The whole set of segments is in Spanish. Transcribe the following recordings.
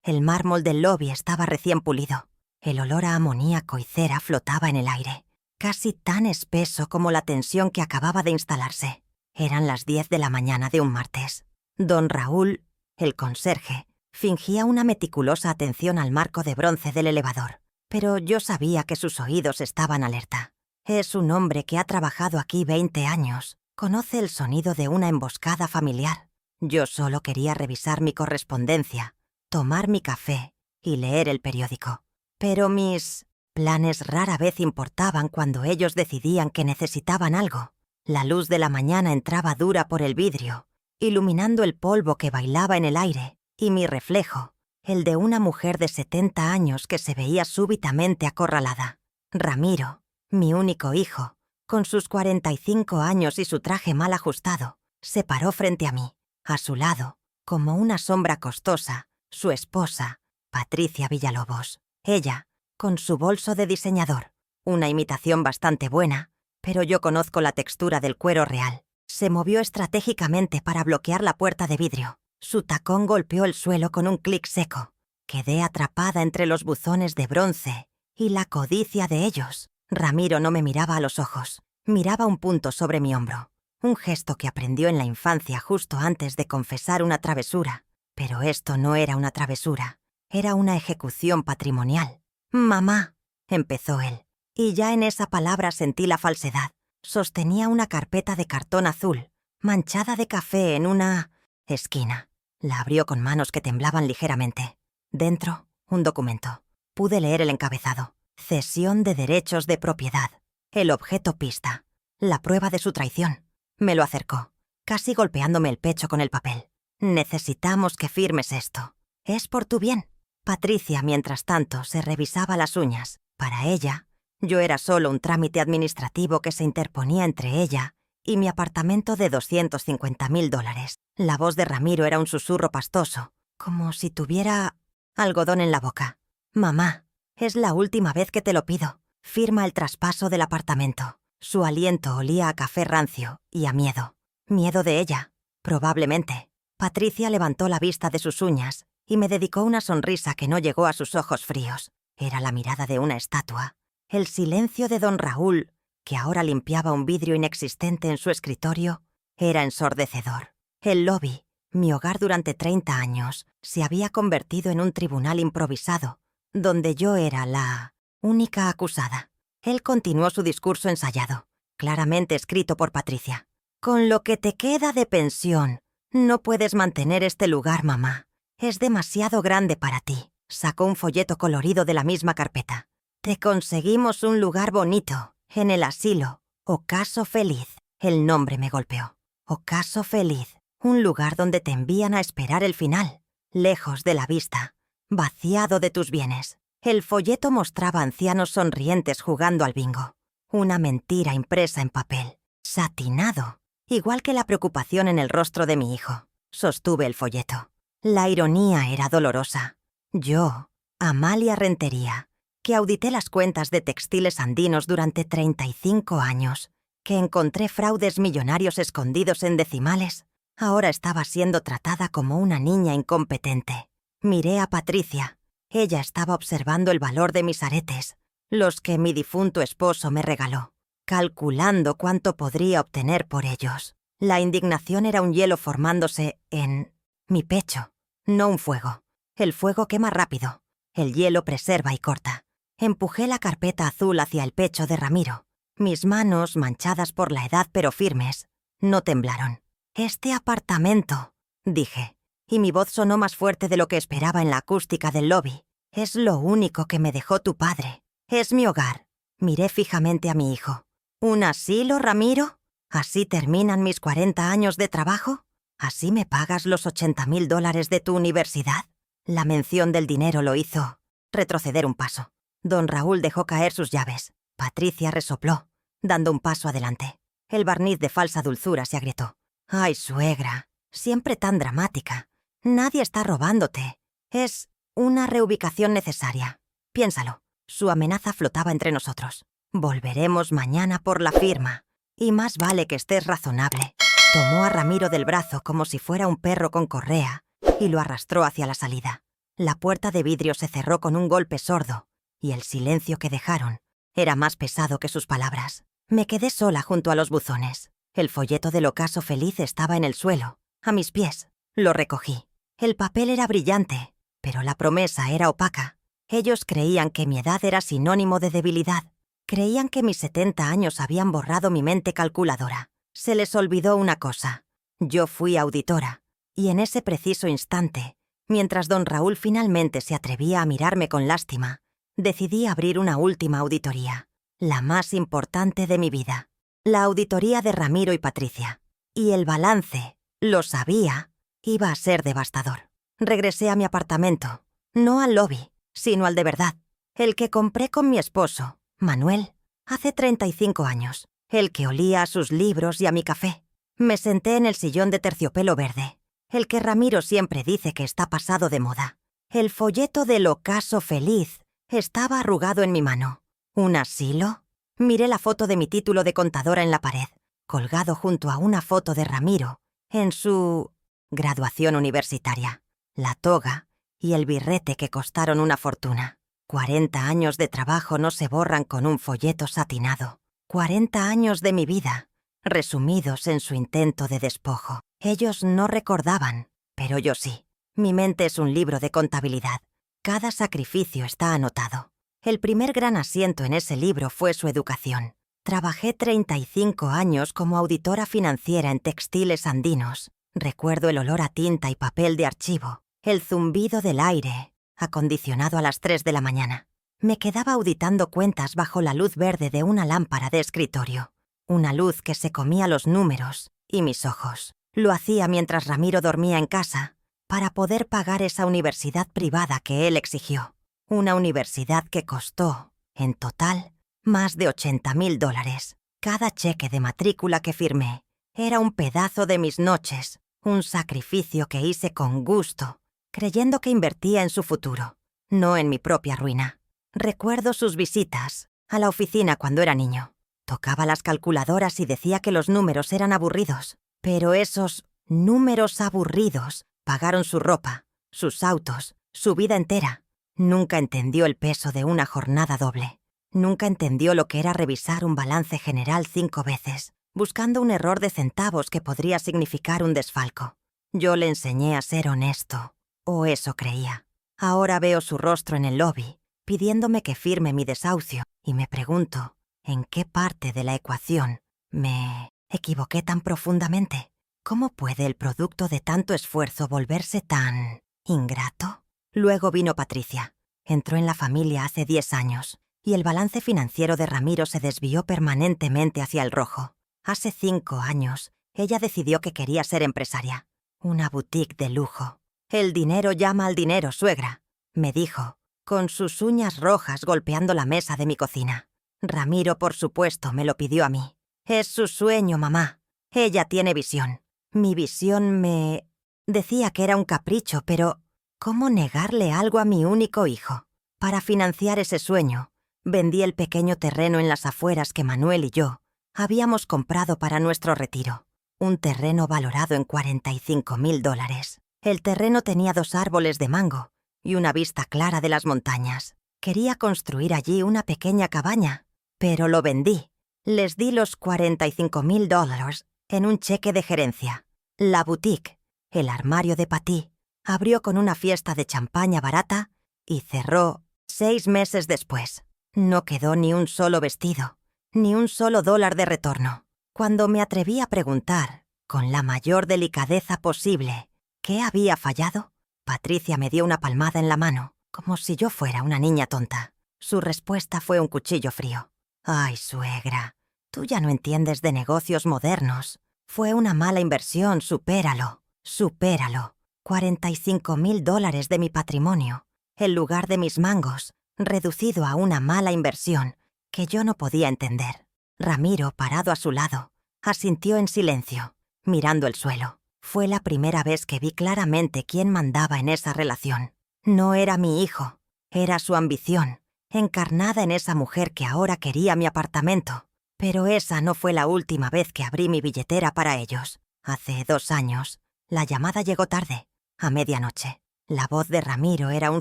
El mármol del lobby estaba recién pulido. El olor a amoníaco y cera flotaba en el aire, casi tan espeso como la tensión que acababa de instalarse. Eran las 10 de la mañana de un martes. Don Raúl, el conserje, fingía una meticulosa atención al marco de bronce del elevador, pero yo sabía que sus oídos estaban alerta. Es un hombre que ha trabajado aquí 20 años. Conoce el sonido de una emboscada familiar. Yo solo quería revisar mi correspondencia, tomar mi café y leer el periódico. Pero mis planes rara vez importaban cuando ellos decidían que necesitaban algo. La luz de la mañana entraba dura por el vidrio, iluminando el polvo que bailaba en el aire, y mi reflejo, el de una mujer de 70 años que se veía súbitamente acorralada. Ramiro, mi único hijo, con sus 45 años y su traje mal ajustado, se paró frente a mí. A su lado, como una sombra costosa, su esposa, Patricia Villalobos. Ella, con su bolso de diseñador, una imitación bastante buena, pero yo conozco la textura del cuero real. Se movió estratégicamente para bloquear la puerta de vidrio. Su tacón golpeó el suelo con un clic seco. Quedé atrapada entre los buzones de bronce y la codicia de ellos. Ramiro no me miraba a los ojos. Miraba un punto sobre mi hombro. Un gesto que aprendió en la infancia justo antes de confesar una travesura. Pero esto no era una travesura. Era una ejecución patrimonial. «Mamá», empezó él. Y ya en esa palabra sentí la falsedad. Sostenía una carpeta de cartón azul, manchada de café en una esquina. La abrió con manos que temblaban ligeramente. Dentro, un documento. Pude leer el encabezado. Cesión de derechos de propiedad. El objeto pista. La prueba de su traición. Me lo acercó, casi golpeándome el pecho con el papel. «Necesitamos que firmes esto. Es por tu bien». Patricia, mientras tanto, se revisaba las uñas. Para ella, yo era solo un trámite administrativo que se interponía entre ella y mi apartamento de $250,000. La voz de Ramiro era un susurro pastoso, como si tuviera algodón en la boca. «Mamá, es la última vez que te lo pido. Firma el traspaso del apartamento». Su aliento olía a café rancio y a miedo. Miedo de ella, probablemente. Patricia levantó la vista de sus uñas y me dedicó una sonrisa que no llegó a sus ojos fríos. Era la mirada de una estatua. El silencio de don Raúl, que ahora limpiaba un vidrio inexistente en su escritorio, era ensordecedor. El lobby, mi hogar durante 30 años, se había convertido en un tribunal improvisado, donde yo era la única acusada. Él continuó su discurso ensayado, claramente escrito por Patricia. «Con lo que te queda de pensión, no puedes mantener este lugar, mamá. Es demasiado grande para ti». Sacó un folleto colorido de la misma carpeta. «Te conseguimos un lugar bonito, en el asilo. Ocaso Feliz». El nombre me golpeó. Ocaso Feliz. Un lugar donde te envían a esperar el final, lejos de la vista, vaciado de tus bienes. El folleto mostraba ancianos sonrientes jugando al bingo. Una mentira impresa en papel, satinado, igual que la preocupación en el rostro de mi hijo. Sostuve el folleto. La ironía era dolorosa. Yo, Amalia Rentería, que audité las cuentas de Textiles Andinos durante 35 años, que encontré fraudes millonarios escondidos en decimales, ahora estaba siendo tratada como una niña incompetente. Miré a Patricia. Ella estaba observando el valor de mis aretes, los que mi difunto esposo me regaló, calculando cuánto podría obtener por ellos. La indignación era un hielo formándose en mi pecho, no un fuego. El fuego quema rápido, el hielo preserva y corta. Empujé la carpeta azul hacia el pecho de Ramiro. Mis manos, manchadas por la edad pero firmes, no temblaron. «Este apartamento», dije, y mi voz sonó más fuerte de lo que esperaba en la acústica del lobby. «Es lo único que me dejó tu padre. Es mi hogar». Miré fijamente a mi hijo. «¿Un asilo, Ramiro? ¿Así terminan mis 40 años de trabajo? ¿Así me pagas los $80,000 de tu universidad?» La mención del dinero lo hizo retroceder un paso. Don Raúl dejó caer sus llaves. Patricia resopló, dando un paso adelante. El barniz de falsa dulzura se agrietó. «Ay, suegra, siempre tan dramática. Nadie está robándote. Es una reubicación necesaria. Piénsalo». Su amenaza flotaba entre nosotros. «Volveremos mañana por la firma. Y más vale que estés razonable». Tomó a Ramiro del brazo como si fuera un perro con correa y lo arrastró hacia la salida. La puerta de vidrio se cerró con un golpe sordo, y el silencio que dejaron era más pesado que sus palabras. Me quedé sola junto a los buzones. El folleto del ocaso feliz estaba en el suelo, a mis pies. Lo recogí. El papel era brillante, pero la promesa era opaca. Ellos creían que mi edad era sinónimo de debilidad. Creían que mis 70 años habían borrado mi mente calculadora. Se les olvidó una cosa. Yo fui auditora, y en ese preciso instante, mientras don Raúl finalmente se atrevía a mirarme con lástima, decidí abrir una última auditoría, la más importante de mi vida. La auditoría de Ramiro y Patricia. Y el balance, lo sabía, iba a ser devastador. Regresé a mi apartamento, no al lobby, sino al de verdad, el que compré con mi esposo, Manuel, hace 35 años, el que olía a sus libros y a mi café. Me senté en el sillón de terciopelo verde, el que Ramiro siempre dice que está pasado de moda. El folleto del ocaso feliz estaba arrugado en mi mano. ¿Un asilo? Miré la foto de mi título de contadora en la pared, colgado junto a una foto de Ramiro, en su graduación universitaria, la toga y el birrete que costaron una fortuna. 40 años de trabajo no se borran con un folleto satinado. 40 años de mi vida, resumidos en su intento de despojo. Ellos no recordaban, pero yo sí. Mi mente es un libro de contabilidad. Cada sacrificio está anotado. El primer gran asiento en ese libro fue su educación. Trabajé 35 años como auditora financiera en textiles andinos. Recuerdo el olor a tinta y papel de archivo, el zumbido del aire acondicionado a las 3 de la mañana. Me quedaba auditando cuentas bajo la luz verde de una lámpara de escritorio. Una luz que se comía los números y mis ojos. Lo hacía mientras Ramiro dormía en casa, para poder pagar esa universidad privada que él exigió. Una universidad que costó, en total, más de $80,000. Cada cheque de matrícula que firmé era un pedazo de mis noches, un sacrificio que hice con gusto, creyendo que invertía en su futuro, no en mi propia ruina. Recuerdo sus visitas a la oficina cuando era niño. Tocaba las calculadoras y decía que los números eran aburridos, pero esos números aburridos pagaron su ropa, sus autos, su vida entera. Nunca entendió el peso de una jornada doble. Nunca entendió lo que era revisar un balance general 5 veces, buscando un error de centavos que podría significar un desfalco. Yo le enseñé a ser honesto, o eso creía. Ahora veo su rostro en el lobby, pidiéndome que firme mi desahucio, y me pregunto, ¿en qué parte de la ecuación me equivoqué tan profundamente? ¿Cómo puede el producto de tanto esfuerzo volverse tan ingrato? Luego vino Patricia. Entró en la familia hace 10 años, y el balance financiero de Ramiro se desvió permanentemente hacia el rojo. Hace 5 años, ella decidió que quería ser empresaria. Una boutique de lujo. El dinero llama al dinero, suegra, me dijo, con sus uñas rojas golpeando la mesa de mi cocina. Ramiro, por supuesto, me lo pidió a mí. Es su sueño, mamá. Ella tiene visión. Mi visión me decía que era un capricho, pero ¿cómo negarle algo a mi único hijo? Para financiar ese sueño, vendí el pequeño terreno en las afueras que Manuel y yo habíamos comprado para nuestro retiro. Un terreno valorado en $45,000. El terreno tenía 2 árboles de mango y una vista clara de las montañas. Quería construir allí una pequeña cabaña, pero lo vendí. Les di los $45,000 en un cheque de gerencia. La boutique, el armario de Patí, abrió con una fiesta de champaña barata y cerró 6 meses después. No quedó ni un solo vestido, ni un solo dólar de retorno. Cuando me atreví a preguntar, con la mayor delicadeza posible, ¿qué había fallado? Patricia me dio una palmada en la mano, como si yo fuera una niña tonta. Su respuesta fue un cuchillo frío. «Ay, suegra, tú ya no entiendes de negocios modernos. Fue una mala inversión, supéralo, supéralo. $45,000 de mi patrimonio, en lugar de mis mangos, reducido a una mala inversión que yo no podía entender». Ramiro, parado a su lado, asintió en silencio, mirando el suelo. Fue la primera vez que vi claramente quién mandaba en esa relación. No era mi hijo, era su ambición, encarnada en esa mujer que ahora quería mi apartamento. Pero esa no fue la última vez que abrí mi billetera para ellos. Hace 2 años, la llamada llegó tarde, a medianoche. La voz de Ramiro era un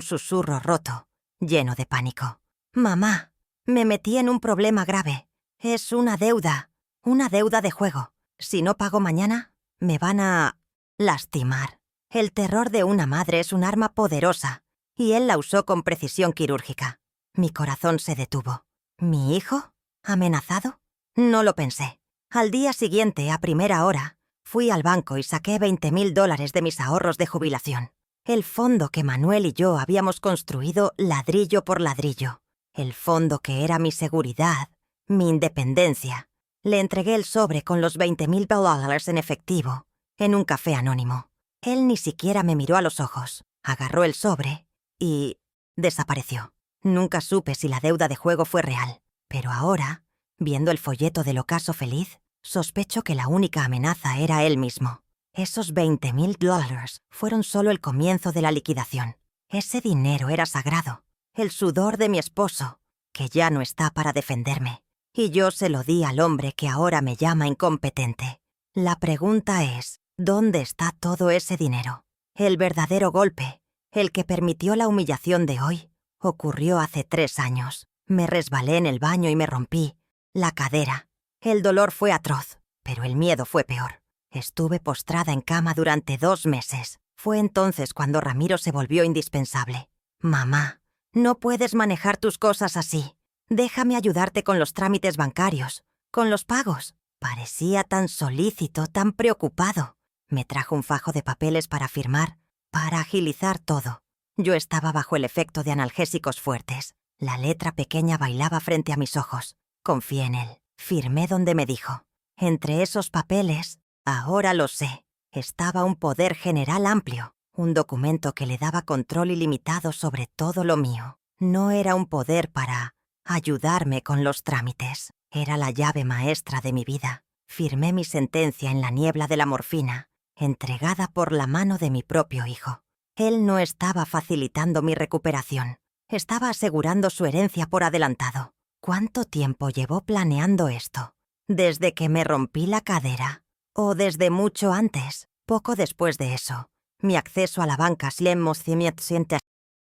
susurro roto, lleno de pánico. «Mamá, me metí en un problema grave. Es una deuda de juego. Si no pago mañana, me van a lastimar». El terror de una madre es un arma poderosa, y él la usó con precisión quirúrgica. Mi corazón se detuvo. ¿Mi hijo? ¿Amenazado? No lo pensé. Al día siguiente, a primera hora, fui al banco y saqué $20,000 de mis ahorros de jubilación. El fondo que Manuel y yo habíamos construido ladrillo por ladrillo. El fondo que era mi seguridad, mi independencia. Le entregué el sobre con los $20,000 en efectivo, en un café anónimo. Él ni siquiera me miró a los ojos. Agarró el sobre y desapareció. Nunca supe si la deuda de juego fue real. Pero ahora, viendo el folleto del ocaso feliz, sospecho que la única amenaza era él mismo. Esos $20,000 fueron solo el comienzo de la liquidación. Ese dinero era sagrado, el sudor de mi esposo, que ya no está para defenderme. Y yo se lo di al hombre que ahora me llama incompetente. La pregunta es, ¿dónde está todo ese dinero? El verdadero golpe, el que permitió la humillación de hoy, ocurrió hace 3 años. Me resbalé en el baño y me rompí la cadera. El dolor fue atroz, pero el miedo fue peor. Estuve postrada en cama durante 2 meses. Fue entonces cuando Ramiro se volvió indispensable. «Mamá, no puedes manejar tus cosas así. Déjame ayudarte con los trámites bancarios, con los pagos». Parecía tan solícito, tan preocupado. Me trajo un fajo de papeles para firmar, para agilizar todo. Yo estaba bajo el efecto de analgésicos fuertes. La letra pequeña bailaba frente a mis ojos. Confié en él. Firmé donde me dijo. Entre esos papeles, ahora lo sé, estaba un poder general amplio, un documento que le daba control ilimitado sobre todo lo mío. No era un poder para ayudarme con los trámites. Era la llave maestra de mi vida. Firmé mi sentencia en la niebla de la morfina, entregada por la mano de mi propio hijo. Él no estaba facilitando mi recuperación. Estaba asegurando su herencia por adelantado. ¿Cuánto tiempo llevó planeando esto? ¿Desde que me rompí la cadera? ¿O desde mucho antes? Poco después de eso, mi acceso a la banca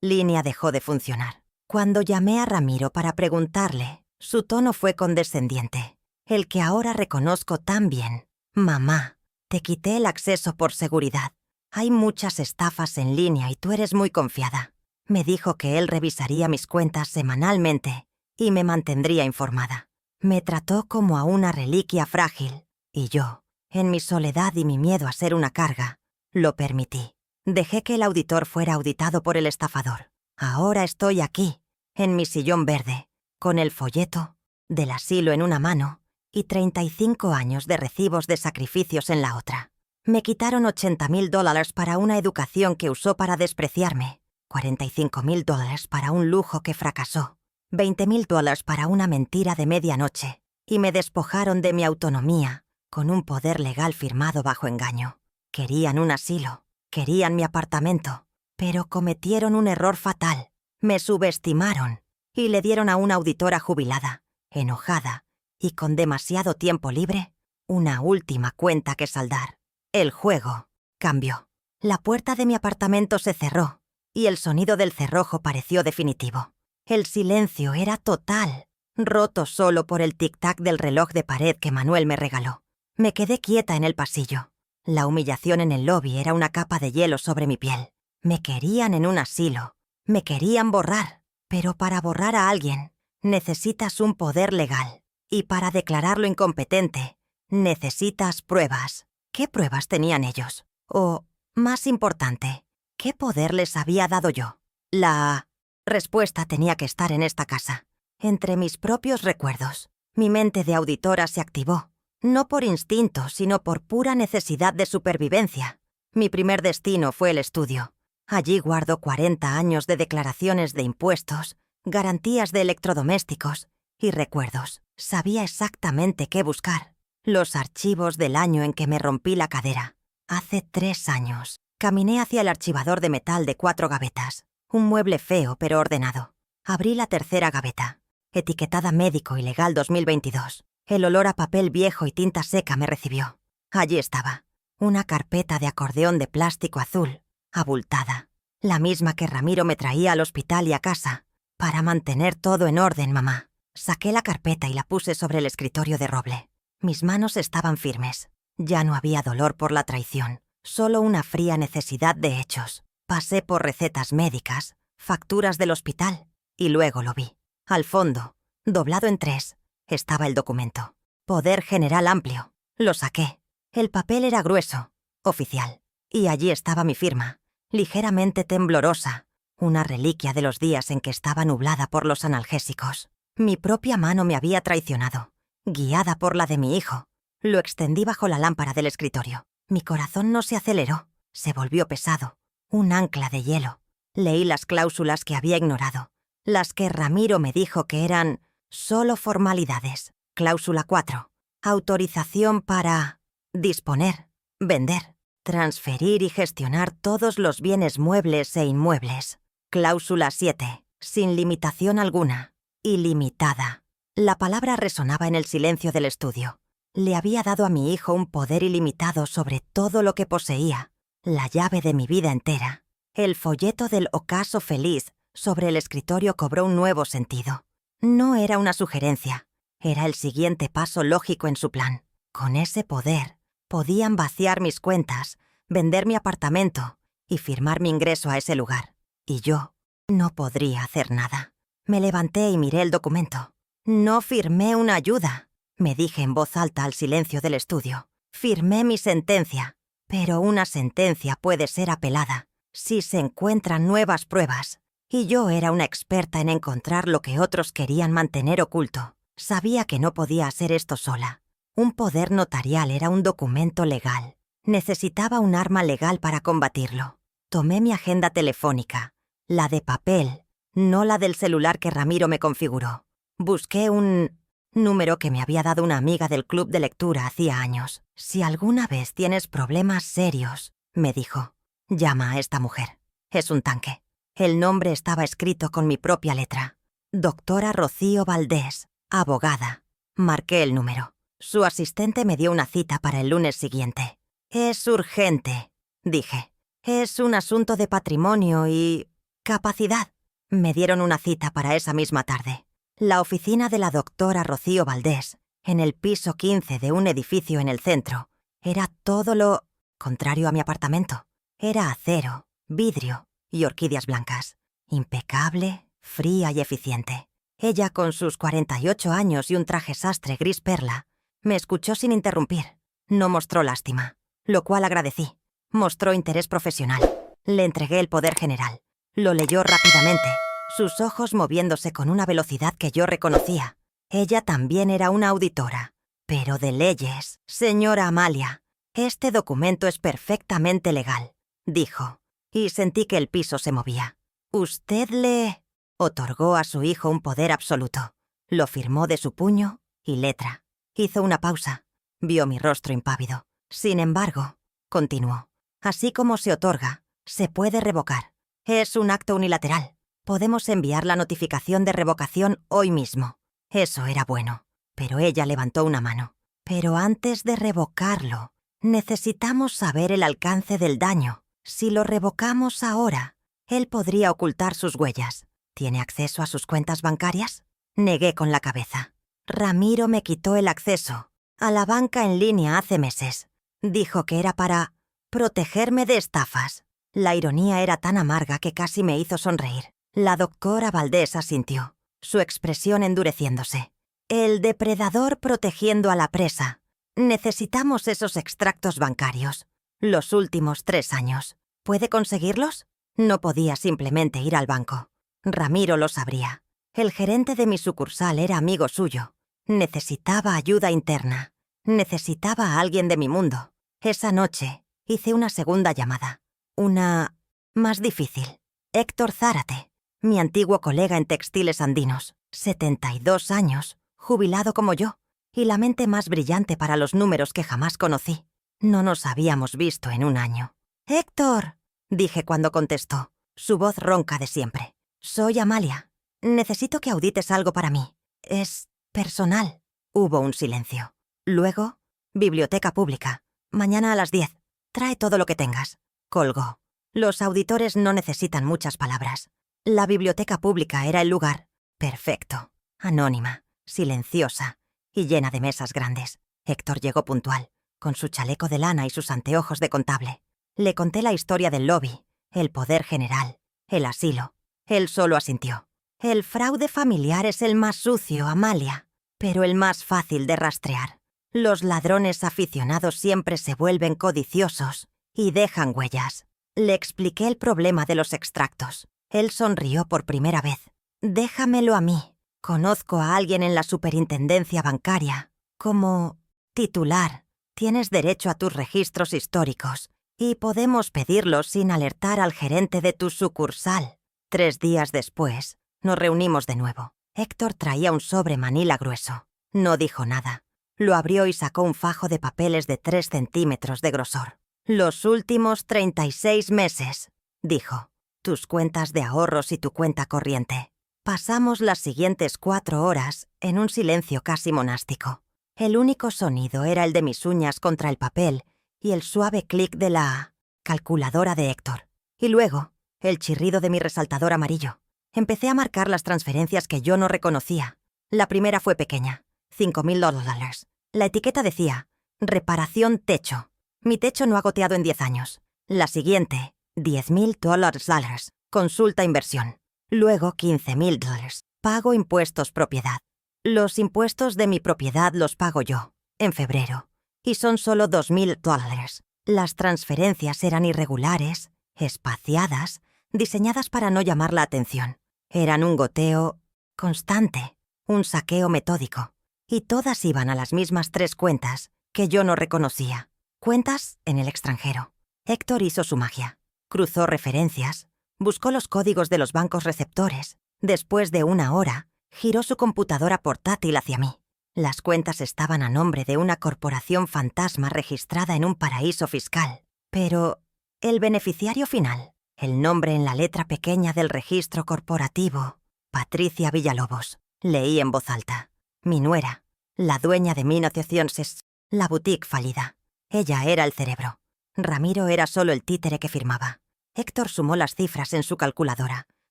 línea dejó de funcionar. Cuando llamé a Ramiro para preguntarle, su tono fue condescendiente, el que ahora reconozco tan bien. «Mamá, te quité el acceso por seguridad. Hay muchas estafas en línea y tú eres muy confiada». Me dijo que él revisaría mis cuentas semanalmente y me mantendría informada. Me trató como a una reliquia frágil, y yo, en mi soledad y mi miedo a ser una carga, lo permití. Dejé que el auditor fuera auditado por el estafador. Ahora estoy aquí, en mi sillón verde, con el folleto del asilo en una mano y 35 años de recibos de sacrificios en la otra. Me quitaron $80,000 para una educación que usó para despreciarme, $45,000 para un lujo que fracasó, $20,000 para una mentira de medianoche, y me despojaron de mi autonomía con un poder legal firmado bajo engaño. Querían un asilo, querían mi apartamento, pero cometieron un error fatal. Me subestimaron y le dieron a una auditora jubilada, enojada y con demasiado tiempo libre, una última cuenta que saldar. El juego cambió. La puerta de mi apartamento se cerró y el sonido del cerrojo pareció definitivo. El silencio era total, roto solo por el tic-tac del reloj de pared que Manuel me regaló. Me quedé quieta en el pasillo. La humillación en el lobby era una capa de hielo sobre mi piel. Me querían en un asilo. Me querían borrar. Pero para borrar a alguien, necesitas un poder legal. Y para declararlo incompetente, necesitas pruebas. ¿Qué pruebas tenían ellos? O, más importante, ¿qué poder les había dado yo? La respuesta tenía que estar en esta casa, entre mis propios recuerdos. Mi mente de auditora se activó, no por instinto, sino por pura necesidad de supervivencia. Mi primer destino fue el estudio. Allí guardo 40 años de declaraciones de impuestos, garantías de electrodomésticos y recuerdos. Sabía exactamente qué buscar. Los archivos del año en que me rompí la cadera. Hace 3 años. Caminé hacia el archivador de metal de 4 gavetas. Un mueble feo pero ordenado. Abrí la tercera gaveta, etiquetada Médico y Legal 2022. El olor a papel viejo y tinta seca me recibió. Allí estaba, una carpeta de acordeón de plástico azul, abultada. La misma que Ramiro me traía al hospital y a casa. Para mantener todo en orden, mamá. Saqué la carpeta y la puse sobre el escritorio de roble. Mis manos estaban firmes. Ya no había dolor por la traición, solo una fría necesidad de hechos. Pasé por recetas médicas, facturas del hospital, y luego lo vi. Al fondo, doblado en 3, estaba el documento. Poder General Amplio. Lo saqué. El papel era grueso, oficial, y allí estaba mi firma, ligeramente temblorosa, una reliquia de los días en que estaba nublada por los analgésicos. Mi propia mano me había traicionado, guiada por la de mi hijo. Lo extendí bajo la lámpara del escritorio. Mi corazón no se aceleró, se volvió pesado, un ancla de hielo. Leí las cláusulas que había ignorado, las que Ramiro me dijo que eran solo formalidades. Cláusula 4. Autorización para disponer, vender, transferir y gestionar todos los bienes muebles e inmuebles. Cláusula 7. Sin limitación alguna. Ilimitada. La palabra resonaba en el silencio del estudio. Le había dado a mi hijo un poder ilimitado sobre todo lo que poseía, la llave de mi vida entera. El folleto del ocaso feliz sobre el escritorio cobró un nuevo sentido. No era una sugerencia, era el siguiente paso lógico en su plan. Con ese poder, podían vaciar mis cuentas, vender mi apartamento y firmar mi ingreso a ese lugar. Y yo no podría hacer nada. Me levanté y miré el documento. No firmé una ayuda, me dije en voz alta al silencio del estudio. Firmé mi sentencia, pero una sentencia puede ser apelada si se encuentran nuevas pruebas. Y yo era una experta en encontrar lo que otros querían mantener oculto. Sabía que no podía hacer esto sola. Un poder notarial era un documento legal. Necesitaba un arma legal para combatirlo. Tomé mi agenda telefónica, la de papel, no la del celular que Ramiro me configuró. Busqué un número que me había dado una amiga del club de lectura hacía años. Si alguna vez tienes problemas serios, me dijo, llama a esta mujer. Es un tanque. El nombre estaba escrito con mi propia letra. Doctora Rocío Valdés, abogada. Marqué el número. Su asistente me dio una cita para el lunes siguiente. Es urgente, dije. Es un asunto de patrimonio y capacidad. Me dieron una cita para esa misma tarde. La oficina de la doctora Rocío Valdés, en el piso 15 de un edificio en el centro, era todo lo contrario a mi apartamento. Era acero, vidrio y orquídeas blancas. Impecable, fría y eficiente. Ella, con sus 48 años y un traje sastre gris perla, me escuchó sin interrumpir. No mostró lástima, lo cual agradecí. Mostró interés profesional. Le entregué el poder general. Lo leyó rápidamente, sus ojos moviéndose con una velocidad que yo reconocía. Ella también era una auditora, pero de leyes. Señora Amalia, este documento es perfectamente legal, dijo, y sentí que el piso se movía. Usted le otorgó a su hijo un poder absoluto. Lo firmó de su puño y letra. Hizo una pausa. Vio mi rostro impávido. Sin embargo, continuó, así como se otorga, se puede revocar. Es un acto unilateral. Podemos enviar la notificación de revocación hoy mismo. Eso era bueno, pero ella levantó una mano. Pero antes de revocarlo, necesitamos saber el alcance del daño. Si lo revocamos ahora, él podría ocultar sus huellas. ¿Tiene acceso a sus cuentas bancarias? Negué con la cabeza. Ramiro me quitó el acceso a la banca en línea hace meses. Dijo que era para protegerme de estafas. La ironía era tan amarga que casi me hizo sonreír. La doctora Valdés asintió, su expresión endureciéndose. El depredador protegiendo a la presa. Necesitamos esos extractos bancarios. Los últimos 3 años. ¿Puede conseguirlos? No podía simplemente ir al banco. Ramiro lo sabría. El gerente de mi sucursal era amigo suyo. Necesitaba ayuda interna. Necesitaba a alguien de mi mundo. Esa noche hice una segunda llamada. Una más difícil. Héctor Zárate, mi antiguo colega en Textiles Andinos, 72 años, jubilado como yo, y la mente más brillante para los números que jamás conocí. No nos habíamos visto en un año. «Héctor», dije cuando contestó, su voz ronca de siempre. «Soy Amalia. Necesito que audites algo para mí. Es personal». Hubo un silencio. Luego, «Biblioteca pública. Mañana a las 10. Trae todo lo que tengas». Colgó. Los auditores no necesitan muchas palabras. La biblioteca pública era el lugar perfecto, anónima, silenciosa y llena de mesas grandes. Héctor llegó puntual, con su chaleco de lana y sus anteojos de contable. Le conté la historia del lobby, el poder general, el asilo. Él solo asintió. El fraude familiar es el más sucio, Amalia, pero el más fácil de rastrear. Los ladrones aficionados siempre se vuelven codiciosos y dejan huellas. Le expliqué el problema de los extractos. Él sonrió por primera vez. Déjamelo a mí. Conozco a alguien en la superintendencia bancaria. Como titular, tienes derecho a tus registros históricos y podemos pedirlos sin alertar al gerente de tu sucursal. 3 días después, nos reunimos de nuevo. Héctor traía un sobre manila grueso. No dijo nada. Lo abrió y sacó un fajo de papeles de 3 centímetros de grosor. Los últimos 36 meses, dijo. Tus cuentas de ahorros y tu cuenta corriente. Pasamos las siguientes 4 horas en un silencio casi monástico. El único sonido era el de mis uñas contra el papel y el suave clic de la calculadora de Héctor. Y luego, el chirrido de mi resaltador amarillo. Empecé a marcar las transferencias que yo no reconocía. La primera fue pequeña, $5,000. La etiqueta decía, reparación techo. Mi techo no ha goteado en 10 años. La siguiente, $10,000, consulta inversión. Luego $15,000, pago impuestos propiedad. Los impuestos de mi propiedad los pago yo, en febrero, y son solo $2,000. Las transferencias eran irregulares, espaciadas, diseñadas para no llamar la atención. Eran un goteo constante, un saqueo metódico, y todas iban a las mismas 3 cuentas que yo no reconocía. Cuentas en el extranjero. Héctor hizo su magia. Cruzó referencias, buscó los códigos de los bancos receptores. Después de 1 hora, giró su computadora portátil hacia mí. Las cuentas estaban a nombre de una corporación fantasma registrada en un paraíso fiscal. Pero el beneficiario final, el nombre en la letra pequeña del registro corporativo, Patricia Villalobos. Leí en voz alta. Mi nuera, la dueña de 1900, la boutique fallida. Ella era el cerebro. Ramiro era solo el títere que firmaba. Héctor sumó las cifras en su calculadora,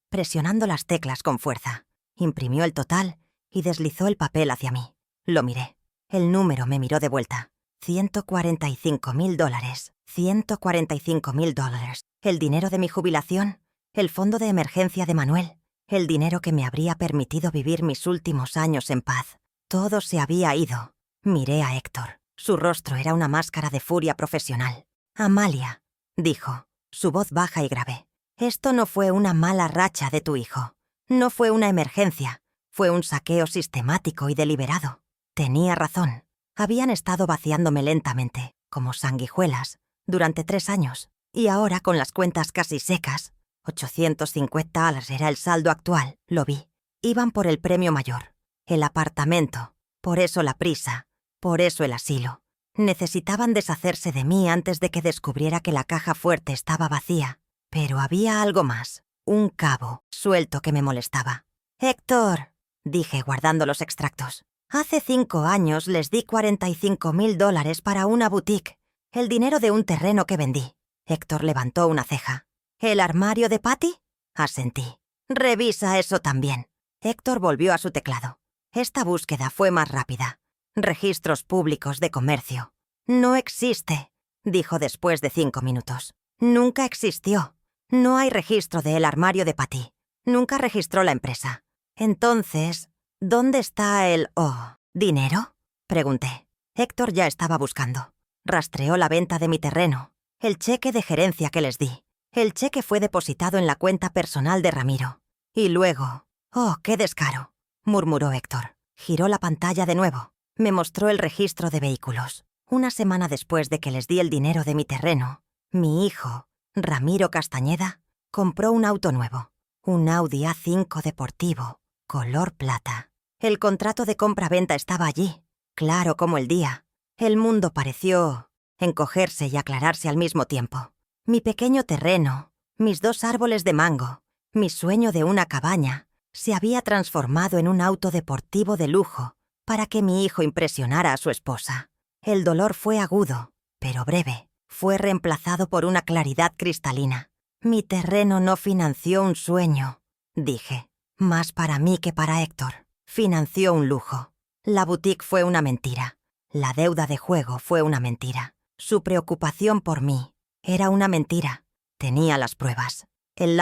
presionando las teclas con fuerza. Imprimió el total y deslizó el papel hacia mí. Lo miré. El número me miró de vuelta. $145,000. $145,000. El dinero de mi jubilación, el fondo de emergencia de Manuel, el dinero que me habría permitido vivir mis últimos años en paz. Todo se había ido. Miré a Héctor. Su rostro era una máscara de furia profesional. Amalia, dijo, su voz baja y grave. Esto no fue una mala racha de tu hijo. No fue una emergencia. Fue un saqueo sistemático y deliberado. Tenía razón. Habían estado vaciándome lentamente, como sanguijuelas, durante 3 años. Y ahora, con las cuentas casi secas, $850 era el saldo actual, lo vi. Iban por el premio mayor, el apartamento. Por eso la prisa, por eso el asilo. Necesitaban deshacerse de mí antes de que descubriera que la caja fuerte estaba vacía. Pero había algo más, un cabo suelto que me molestaba. «Héctor», dije guardando los extractos, «hace 5 años les di $45,000 para una boutique, el dinero de un terreno que vendí». Héctor levantó una ceja. «¿El armario de Patty?» Asentí. «Revisa eso también». Héctor volvió a su teclado. Esta búsqueda fue más rápida. Registros públicos de comercio. «No existe», dijo después de 5 minutos. «Nunca existió. No hay registro de El armario de Patty. Nunca registró la empresa. Entonces, ¿dónde está el dinero?», pregunté. Héctor ya estaba buscando. Rastreó la venta de mi terreno, el cheque de gerencia que les di. El cheque fue depositado en la cuenta personal de Ramiro. Y luego, «Oh, qué descaro», murmuró Héctor. Giró la pantalla de nuevo. Me mostró el registro de vehículos. 1 semana después de que les di el dinero de mi terreno, mi hijo, Ramiro Castañeda, compró un auto nuevo. Un Audi A5 deportivo, color plata. El contrato de compra-venta estaba allí, claro como el día. El mundo pareció encogerse y aclararse al mismo tiempo. Mi pequeño terreno, mis 2 árboles de mango, mi sueño de una cabaña, se había transformado en un auto deportivo de lujo para que mi hijo impresionara a su esposa. El dolor fue agudo, pero breve. Fue reemplazado por una claridad cristalina. Mi terreno no financió un sueño, dije. Más para mí que para Héctor. Financió un lujo. La boutique fue una mentira. La deuda de juego fue una mentira. Su preocupación por mí era una mentira. Tenía las pruebas. El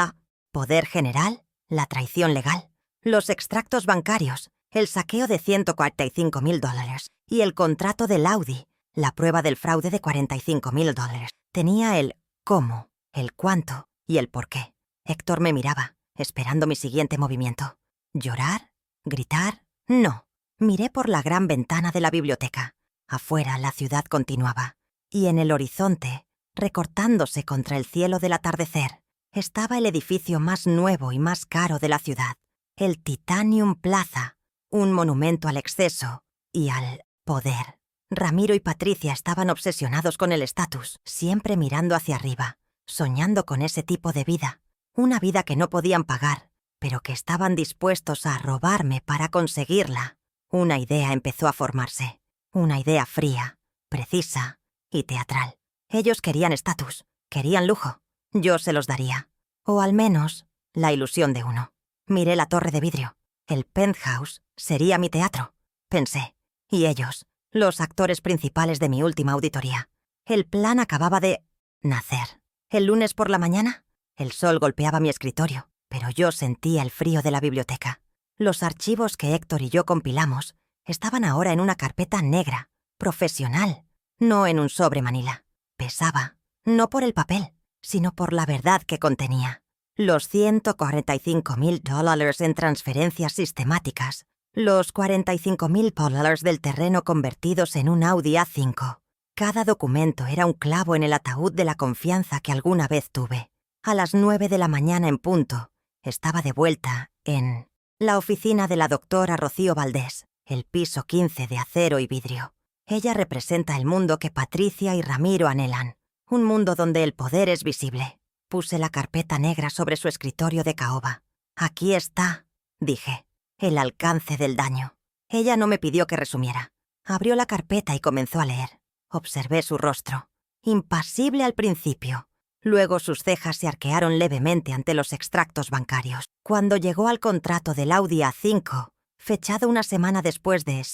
poder general, la traición legal, los extractos bancarios, el saqueo de $145,000 y el contrato del Audi, la prueba del fraude de $45,000. Tenía el cómo, el cuánto y el por qué. Héctor me miraba, esperando mi siguiente movimiento. ¿Llorar? ¿Gritar? No. Miré por la gran ventana de la biblioteca. Afuera la ciudad continuaba, y en el horizonte, recortándose contra el cielo del atardecer, estaba el edificio más nuevo y más caro de la ciudad, el Titanium Plaza, un monumento al exceso y al poder. Ramiro y Patricia estaban obsesionados con el estatus, siempre mirando hacia arriba, soñando con ese tipo de vida, una vida que no podían pagar, pero que estaban dispuestos a robarme para conseguirla. Una idea empezó a formarse, una idea fría, precisa y teatral. Ellos querían estatus, querían lujo. Yo se los daría. O al menos, la ilusión de uno. Miré la torre de vidrio. El penthouse sería mi teatro, pensé. Y ellos, los actores principales de mi última auditoría. El plan acababa de nacer. El lunes por la mañana, el sol golpeaba mi escritorio, pero yo sentía el frío de la biblioteca. Los archivos que Héctor y yo compilamos estaban ahora en una carpeta negra, profesional, no en un sobre manila. Pesaba, no por el papel, sino por la verdad que contenía. Los $145,000 en transferencias sistemáticas, los $45,000 del terreno convertidos en un Audi A5. Cada documento era un clavo en el ataúd de la confianza que alguna vez tuve. A las 9 de la mañana en punto, estaba de vuelta en la oficina de la doctora Rocío Valdés, el piso 15 de acero y vidrio. Ella representa el mundo que Patricia y Ramiro anhelan, un mundo donde el poder es visible. Puse la carpeta negra sobre su escritorio de caoba. Aquí está, dije, el alcance del daño. Ella no me pidió que resumiera. Abrió la carpeta y comenzó a leer. Observé su rostro, impasible al principio. Luego sus cejas se arquearon levemente ante los extractos bancarios. Cuando llegó al contrato del Audi A5, fechado una semana después de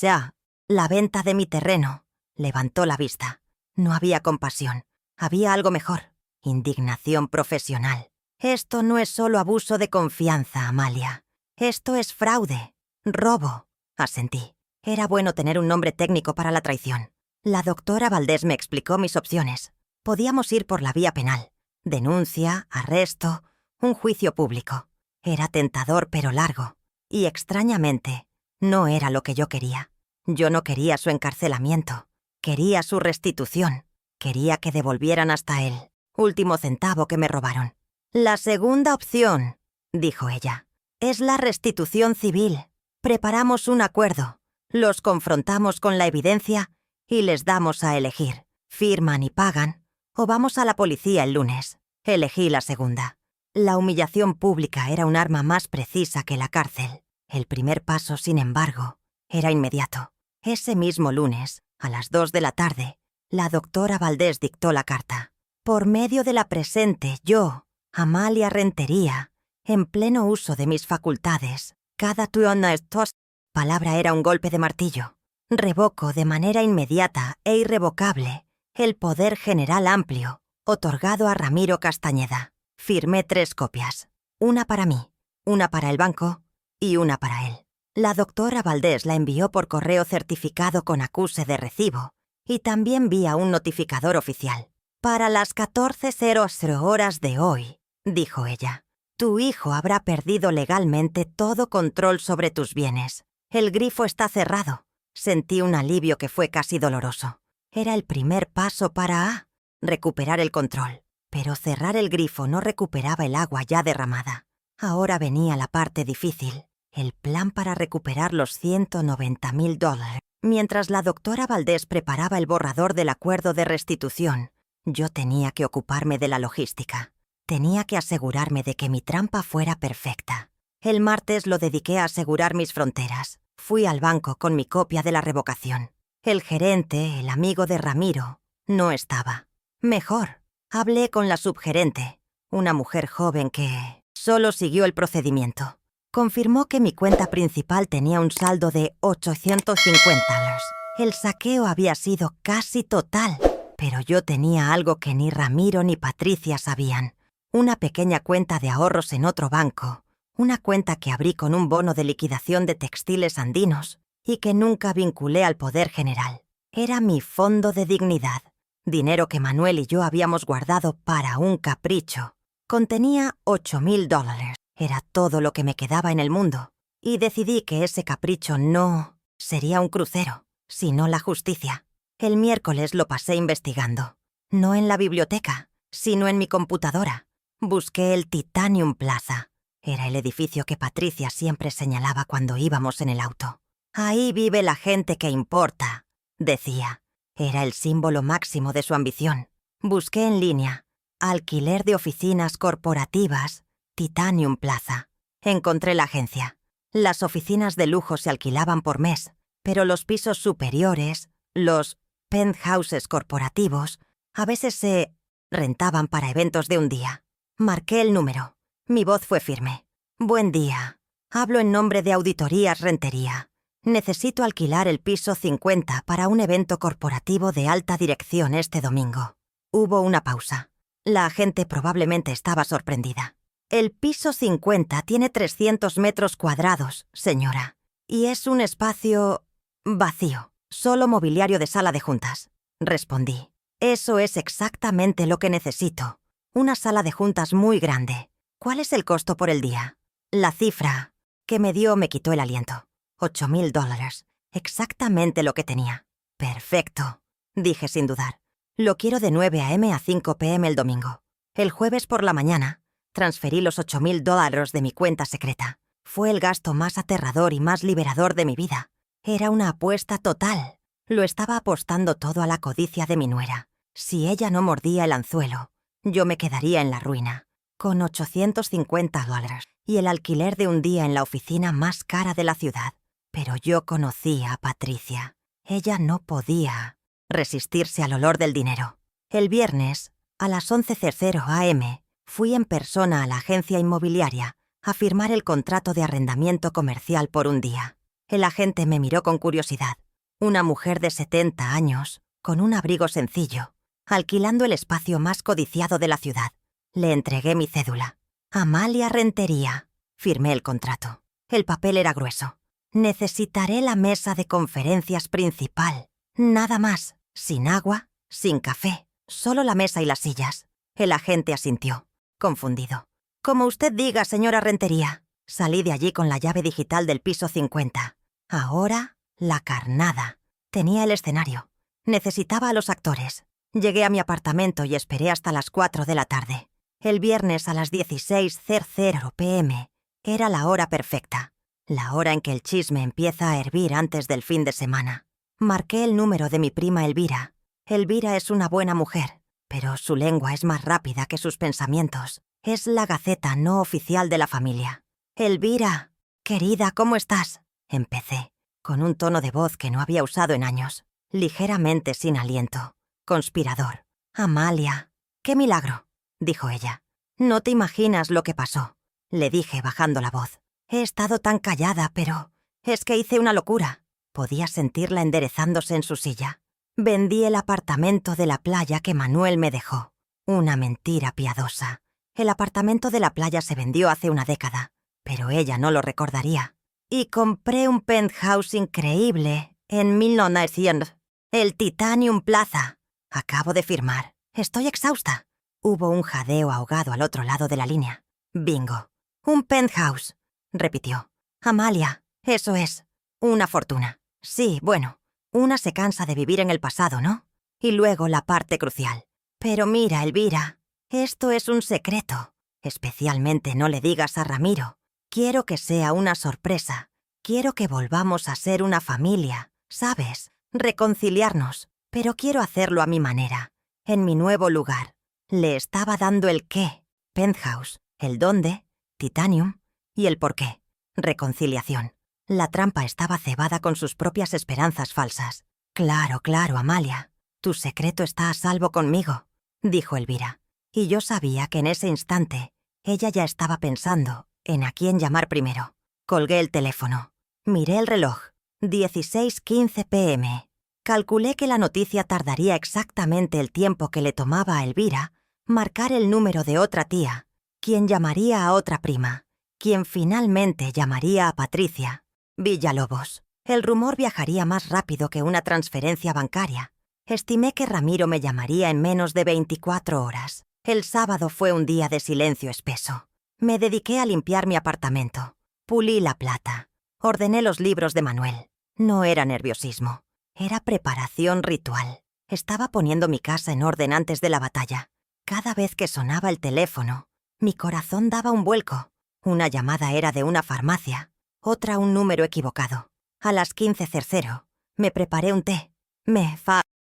la venta de mi terreno, levantó la vista. No había compasión. Había algo mejor. Indignación profesional. Esto no es solo abuso de confianza, Amalia. Esto es fraude. Robo. Asentí. Era bueno tener un nombre técnico para la traición. La doctora Valdés me explicó mis opciones. Podíamos ir por la vía penal. Denuncia, arresto, un juicio público. Era tentador pero largo. Y extrañamente, no era lo que yo quería. Yo no quería su encarcelamiento. Quería su restitución. Quería que devolvieran hasta el último centavo que me robaron. La segunda opción, dijo ella, es la restitución civil. Preparamos un acuerdo. Los confrontamos con la evidencia y les damos a elegir. Firman y pagan, o vamos a la policía el lunes. Elegí la segunda. La humillación pública era un arma más precisa que la cárcel. El primer paso, sin embargo, era inmediato. Ese mismo lunes, a las 2 de la tarde, la doctora Valdés dictó la carta. Por medio de la presente, yo, Amalia Rentería, en pleno uso de mis facultades, cada tuona estos, palabra era un golpe de martillo. Revoco de manera inmediata e irrevocable el poder general amplio otorgado a Ramiro Castañeda. Firmé 3 copias, una para mí, una para el banco y una para él. La doctora Valdés la envió por correo certificado con acuse de recibo y también vía un notificador oficial. Para las 14:00 horas de hoy, dijo ella, tu hijo habrá perdido legalmente todo control sobre tus bienes. El grifo está cerrado. Sentí un alivio que fue casi doloroso. Era el primer paso para recuperar el control. Pero cerrar el grifo no recuperaba el agua ya derramada. Ahora venía la parte difícil, el plan para recuperar los $190,000. Mientras la doctora Valdés preparaba el borrador del acuerdo de restitución, yo tenía que ocuparme de la logística. Tenía que asegurarme de que mi trampa fuera perfecta. El martes lo dediqué a asegurar mis fronteras. Fui al banco con mi copia de la revocación. El gerente, el amigo de Ramiro, no estaba. Mejor, hablé con la subgerente, una mujer joven que solo siguió el procedimiento. Confirmó que mi cuenta principal tenía un saldo de $850. El saqueo había sido casi total, pero yo tenía algo que ni Ramiro ni Patricia sabían. Una pequeña cuenta de ahorros en otro banco, una cuenta que abrí con un bono de liquidación de textiles andinos y que nunca vinculé al poder general. Era mi fondo de dignidad, dinero que Manuel y yo habíamos guardado para un capricho. Contenía $8,000. Era todo lo que me quedaba en el mundo, y decidí que ese capricho no sería un crucero, sino la justicia. El miércoles lo pasé investigando, no en la biblioteca, sino en mi computadora. Busqué el Titanium Plaza. Era el edificio que Patricia siempre señalaba cuando íbamos en el auto. Ahí vive la gente que importa, decía. Era el símbolo máximo de su ambición. Busqué en línea, alquiler de oficinas corporativas, Titanium Plaza. Encontré la agencia. Las oficinas de lujo se alquilaban por mes, pero los pisos superiores, los penthouses corporativos, a veces se rentaban para eventos de un día. Marqué el número. Mi voz fue firme. Buen día. Hablo en nombre de Auditorías Rentería. Necesito alquilar el piso 50 para un evento corporativo de alta dirección este domingo. Hubo una pausa. La agente probablemente estaba sorprendida. El piso 50 tiene 300 metros cuadrados, señora, y es un espacio vacío, solo mobiliario de sala de juntas. Respondí. Eso es exactamente lo que necesito. Una sala de juntas muy grande. ¿Cuál es el costo por el día? La cifra que me dio me quitó el aliento. $8,000. Exactamente lo que tenía. Perfecto, dije sin dudar. Lo quiero de 9 a.m. a 5 p.m. el domingo. El jueves por la mañana transferí los $8,000 de mi cuenta secreta. Fue el gasto más aterrador y más liberador de mi vida. Era una apuesta total. Lo estaba apostando todo a la codicia de mi nuera. Si ella no mordía el anzuelo, yo me quedaría en la ruina, con $850 y el alquiler de un día en la oficina más cara de la ciudad. Pero yo conocía a Patricia. Ella no podía resistirse al olor del dinero. El viernes, a las 11:00 a.m., fui en persona a la agencia inmobiliaria a firmar el contrato de arrendamiento comercial por un día. El agente me miró con curiosidad. Una mujer de 70 años, con un abrigo sencillo, alquilando el espacio más codiciado de la ciudad. Le entregué mi cédula. Amalia Rentería. Firmé el contrato. El papel era grueso. Necesitaré la mesa de conferencias principal. Nada más. Sin agua, sin café. Solo la mesa y las sillas. El agente asintió, confundido. Como usted diga, señora Rentería. Salí de allí con la llave digital del piso 50. Ahora, la carnada. Tenía el escenario. Necesitaba a los actores. Llegué a mi apartamento y esperé hasta las 4 de la tarde. El viernes a las 16:00 p.m. era la hora perfecta. La hora en que el chisme empieza a hervir antes del fin de semana. Marqué el número de mi prima Elvira. Elvira es una buena mujer, pero su lengua es más rápida que sus pensamientos. Es la gaceta no oficial de la familia. Elvira, querida, ¿cómo estás? Empecé, con un tono de voz que no había usado en años, ligeramente sin aliento. Conspirador. Amalia. ¡Qué milagro!, dijo ella. No te imaginas lo que pasó, le dije bajando la voz. He estado tan callada, pero es que hice una locura. Podía sentirla enderezándose en su silla. Vendí el apartamento de la playa que Manuel me dejó. Una mentira piadosa. El apartamento de la playa se vendió hace una década, pero ella no lo recordaría. Y compré un penthouse increíble en 1900, el Titanium Plaza. Acabo de firmar. Estoy exhausta. Hubo un jadeo ahogado al otro lado de la línea. Bingo. Un penthouse, repitió. Amalia, eso es. Una fortuna. Sí, bueno, una se cansa de vivir en el pasado, ¿no? Y luego la parte crucial. Pero mira, Elvira, esto es un secreto. Especialmente no le digas a Ramiro. Quiero que sea una sorpresa. Quiero que volvamos a ser una familia, ¿sabes? Reconciliarnos. Pero quiero hacerlo a mi manera, en mi nuevo lugar. Le estaba dando el qué, penthouse, el dónde, Titanium, y el por qué, reconciliación. La trampa estaba cebada con sus propias esperanzas falsas. Claro, Amalia. Tu secreto está a salvo conmigo, dijo Elvira. Y yo sabía que en ese instante ella ya estaba pensando en a quién llamar primero. Colgué el teléfono. Miré el reloj. 16:15 p.m. Calculé que la noticia tardaría exactamente el tiempo que le tomaba a Elvira marcar el número de otra tía, quien llamaría a otra prima, quien finalmente llamaría a Patricia. Villalobos. El rumor viajaría más rápido que una transferencia bancaria. Estimé que Ramiro me llamaría en menos de 24 horas. El sábado fue un día de silencio espeso. Me dediqué a limpiar mi apartamento. Pulí la plata. Ordené los libros de Manuel. No era nerviosismo. Era preparación ritual. Estaba poniendo mi casa en orden antes de la batalla. Cada vez que sonaba el teléfono, mi corazón daba un vuelco. Una llamada era de una farmacia, otra un número equivocado. A las 15:00, me preparé un té.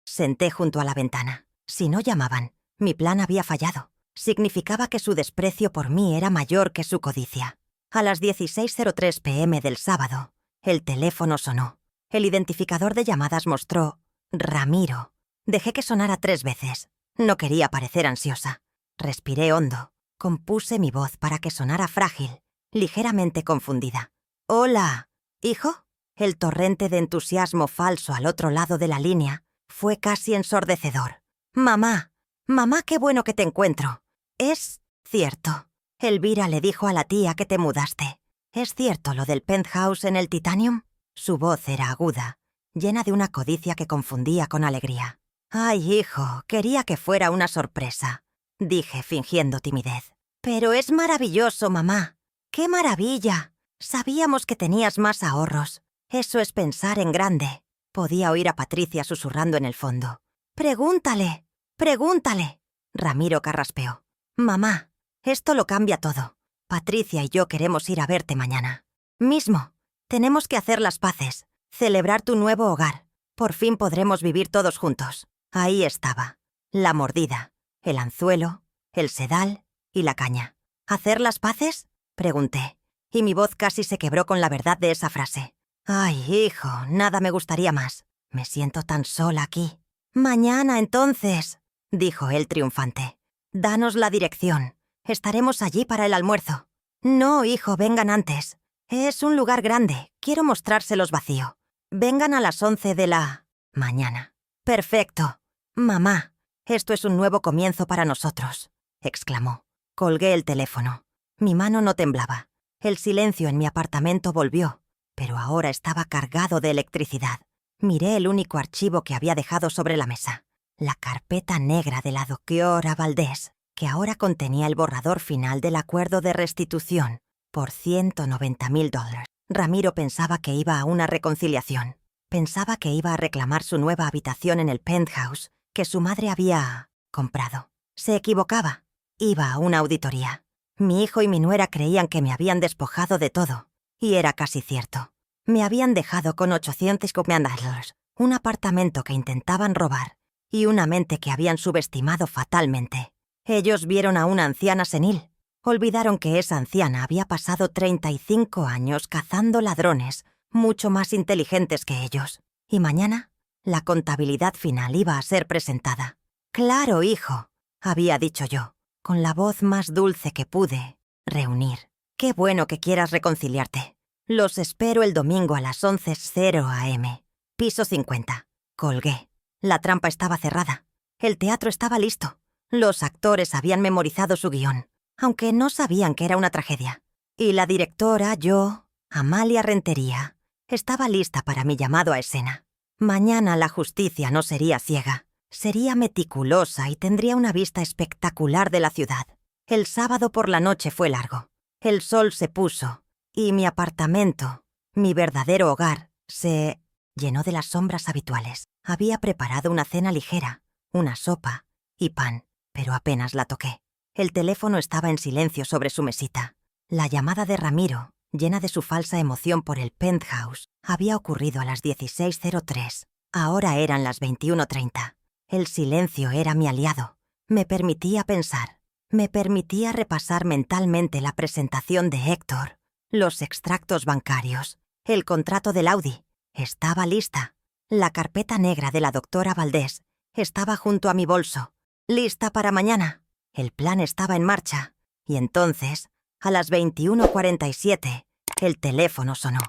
Senté junto a la ventana. Si no llamaban, mi plan había fallado. Significaba que su desprecio por mí era mayor que su codicia. A las 16:03 p.m. del sábado, el teléfono sonó. El identificador de llamadas mostró Ramiro. Dejé que sonara 3 veces. No quería parecer ansiosa. Respiré hondo. Compuse mi voz para que sonara frágil, ligeramente confundida. «Hola, ¿hijo?» El torrente de entusiasmo falso al otro lado de la línea fue casi ensordecedor. «Mamá, mamá, qué bueno que te encuentro. Es cierto. Elvira le dijo a la tía que te mudaste. ¿Es cierto lo del penthouse en el Titanium?» Su voz era aguda, llena de una codicia que confundía con alegría. «Ay, hijo, quería que fuera una sorpresa», dije fingiendo timidez. «Pero es maravilloso, mamá. ¡Qué maravilla! Sabíamos que tenías más ahorros. Eso es pensar en grande». Podía oír a Patricia susurrando en el fondo. «Pregúntale, pregúntale». Ramiro carraspeó. «Mamá, esto lo cambia todo. Patricia y yo queremos ir a verte mañana. Mismo. Tenemos que hacer las paces, celebrar tu nuevo hogar. Por fin podremos vivir todos juntos». Ahí estaba. La mordida, el anzuelo, el sedal y la caña. ¿Hacer las paces?, pregunté, y mi voz casi se quebró con la verdad de esa frase. «Ay, hijo, nada me gustaría más. Me siento tan sola aquí». «Mañana, entonces», dijo él triunfante. «Danos la dirección. Estaremos allí para el almuerzo». «No, hijo, vengan antes. Es un lugar grande. Quiero mostrárselos vacío. Vengan a las 11 de la mañana». «Perfecto. Mamá, esto es un nuevo comienzo para nosotros», exclamó. Colgué el teléfono. Mi mano no temblaba. El silencio en mi apartamento volvió, pero ahora estaba cargado de electricidad. Miré el único archivo que había dejado sobre la mesa. La carpeta negra de la doctora Valdés, que ahora contenía el borrador final del acuerdo de restitución por $190,000. Ramiro pensaba que iba a una reconciliación. Pensaba que iba a reclamar su nueva habitación en el penthouse que su madre había comprado. Se equivocaba. Iba a una auditoría. Mi hijo y mi nuera creían que me habían despojado de todo. Y era casi cierto. Me habían dejado con $850, un apartamento que intentaban robar y una mente que habían subestimado fatalmente. Ellos vieron a una anciana senil. Olvidaron que esa anciana había pasado 35 años cazando ladrones mucho más inteligentes que ellos. Y mañana, la contabilidad final iba a ser presentada. «Claro, hijo», había dicho yo, con la voz más dulce que pude reunir. «Qué bueno que quieras reconciliarte. Los espero el domingo a las 11:00 a.m. Piso 50. Colgué. La trampa estaba cerrada. El teatro estaba listo. Los actores habían memorizado su guión, aunque no sabían que era una tragedia. Y la directora, yo, Amalia Rentería, estaba lista para mi llamado a escena. Mañana la justicia no sería ciega. Sería meticulosa y tendría una vista espectacular de la ciudad. El sábado por la noche fue largo. El sol se puso y mi apartamento, mi verdadero hogar, se llenó de las sombras habituales. Había preparado una cena ligera, una sopa y pan, pero apenas la toqué. El teléfono estaba en silencio sobre su mesita. La llamada de Ramiro, llena de su falsa emoción por el penthouse, había ocurrido a las 16:03. Ahora eran las 21:30. El silencio era mi aliado. Me permitía pensar. Me permitía repasar mentalmente la presentación de Héctor, los extractos bancarios, el contrato del Audi. Estaba lista. La carpeta negra de la doctora Valdés estaba junto a mi bolso, lista para mañana. El plan estaba en marcha. Y entonces, a las 21:47, el teléfono sonó.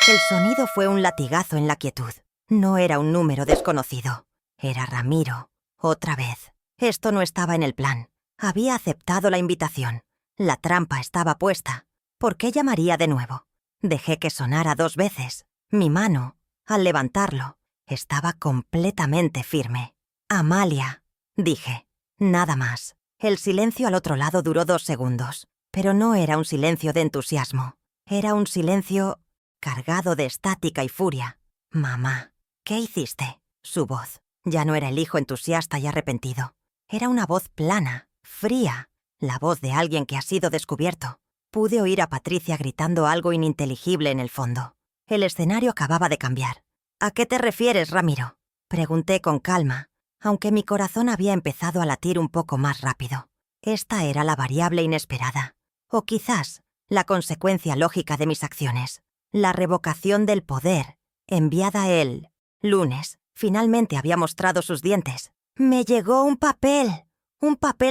El sonido fue un latigazo en la quietud. No era un número desconocido. Era Ramiro. Otra vez. Esto no estaba en el plan. Había aceptado la invitación. La trampa estaba puesta. ¿Por qué llamaría de nuevo? Dejé que sonara 2 veces. Mi mano, al levantarlo, estaba completamente firme. «Amalia», dije. Nada más. El silencio al otro lado duró 2 segundos. Pero no era un silencio de entusiasmo. Era un silencio cargado de estática y furia. «Mamá, ¿qué hiciste?» Su voz. Ya no era el hijo entusiasta y arrepentido. Era una voz plana, fría, la voz de alguien que ha sido descubierto. Pude oír a Patricia gritando algo ininteligible en el fondo. El escenario acababa de cambiar. «¿A qué te refieres, Ramiro?», pregunté con calma, aunque mi corazón había empezado a latir un poco más rápido. Esta era la variable inesperada. O quizás la consecuencia lógica de mis acciones. La revocación del poder, enviada el lunes, finalmente había mostrado sus dientes. «Me llegó un papel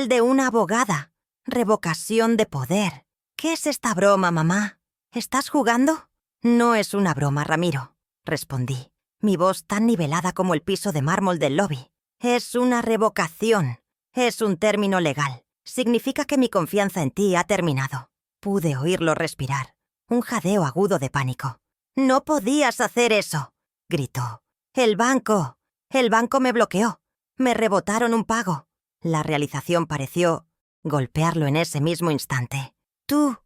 de una abogada. Revocación de poder. ¿Qué es esta broma, mamá? ¿Estás jugando?» «No es una broma, Ramiro», respondí, mi voz tan nivelada como el piso de mármol del lobby. «Es una revocación. Es un término legal. Significa que mi confianza en ti ha terminado». Pude oírlo respirar. Un jadeo agudo de pánico. «No podías hacer eso», gritó. El banco me bloqueó. Me rebotaron un pago». La realización pareció golpearlo en ese mismo instante. Tú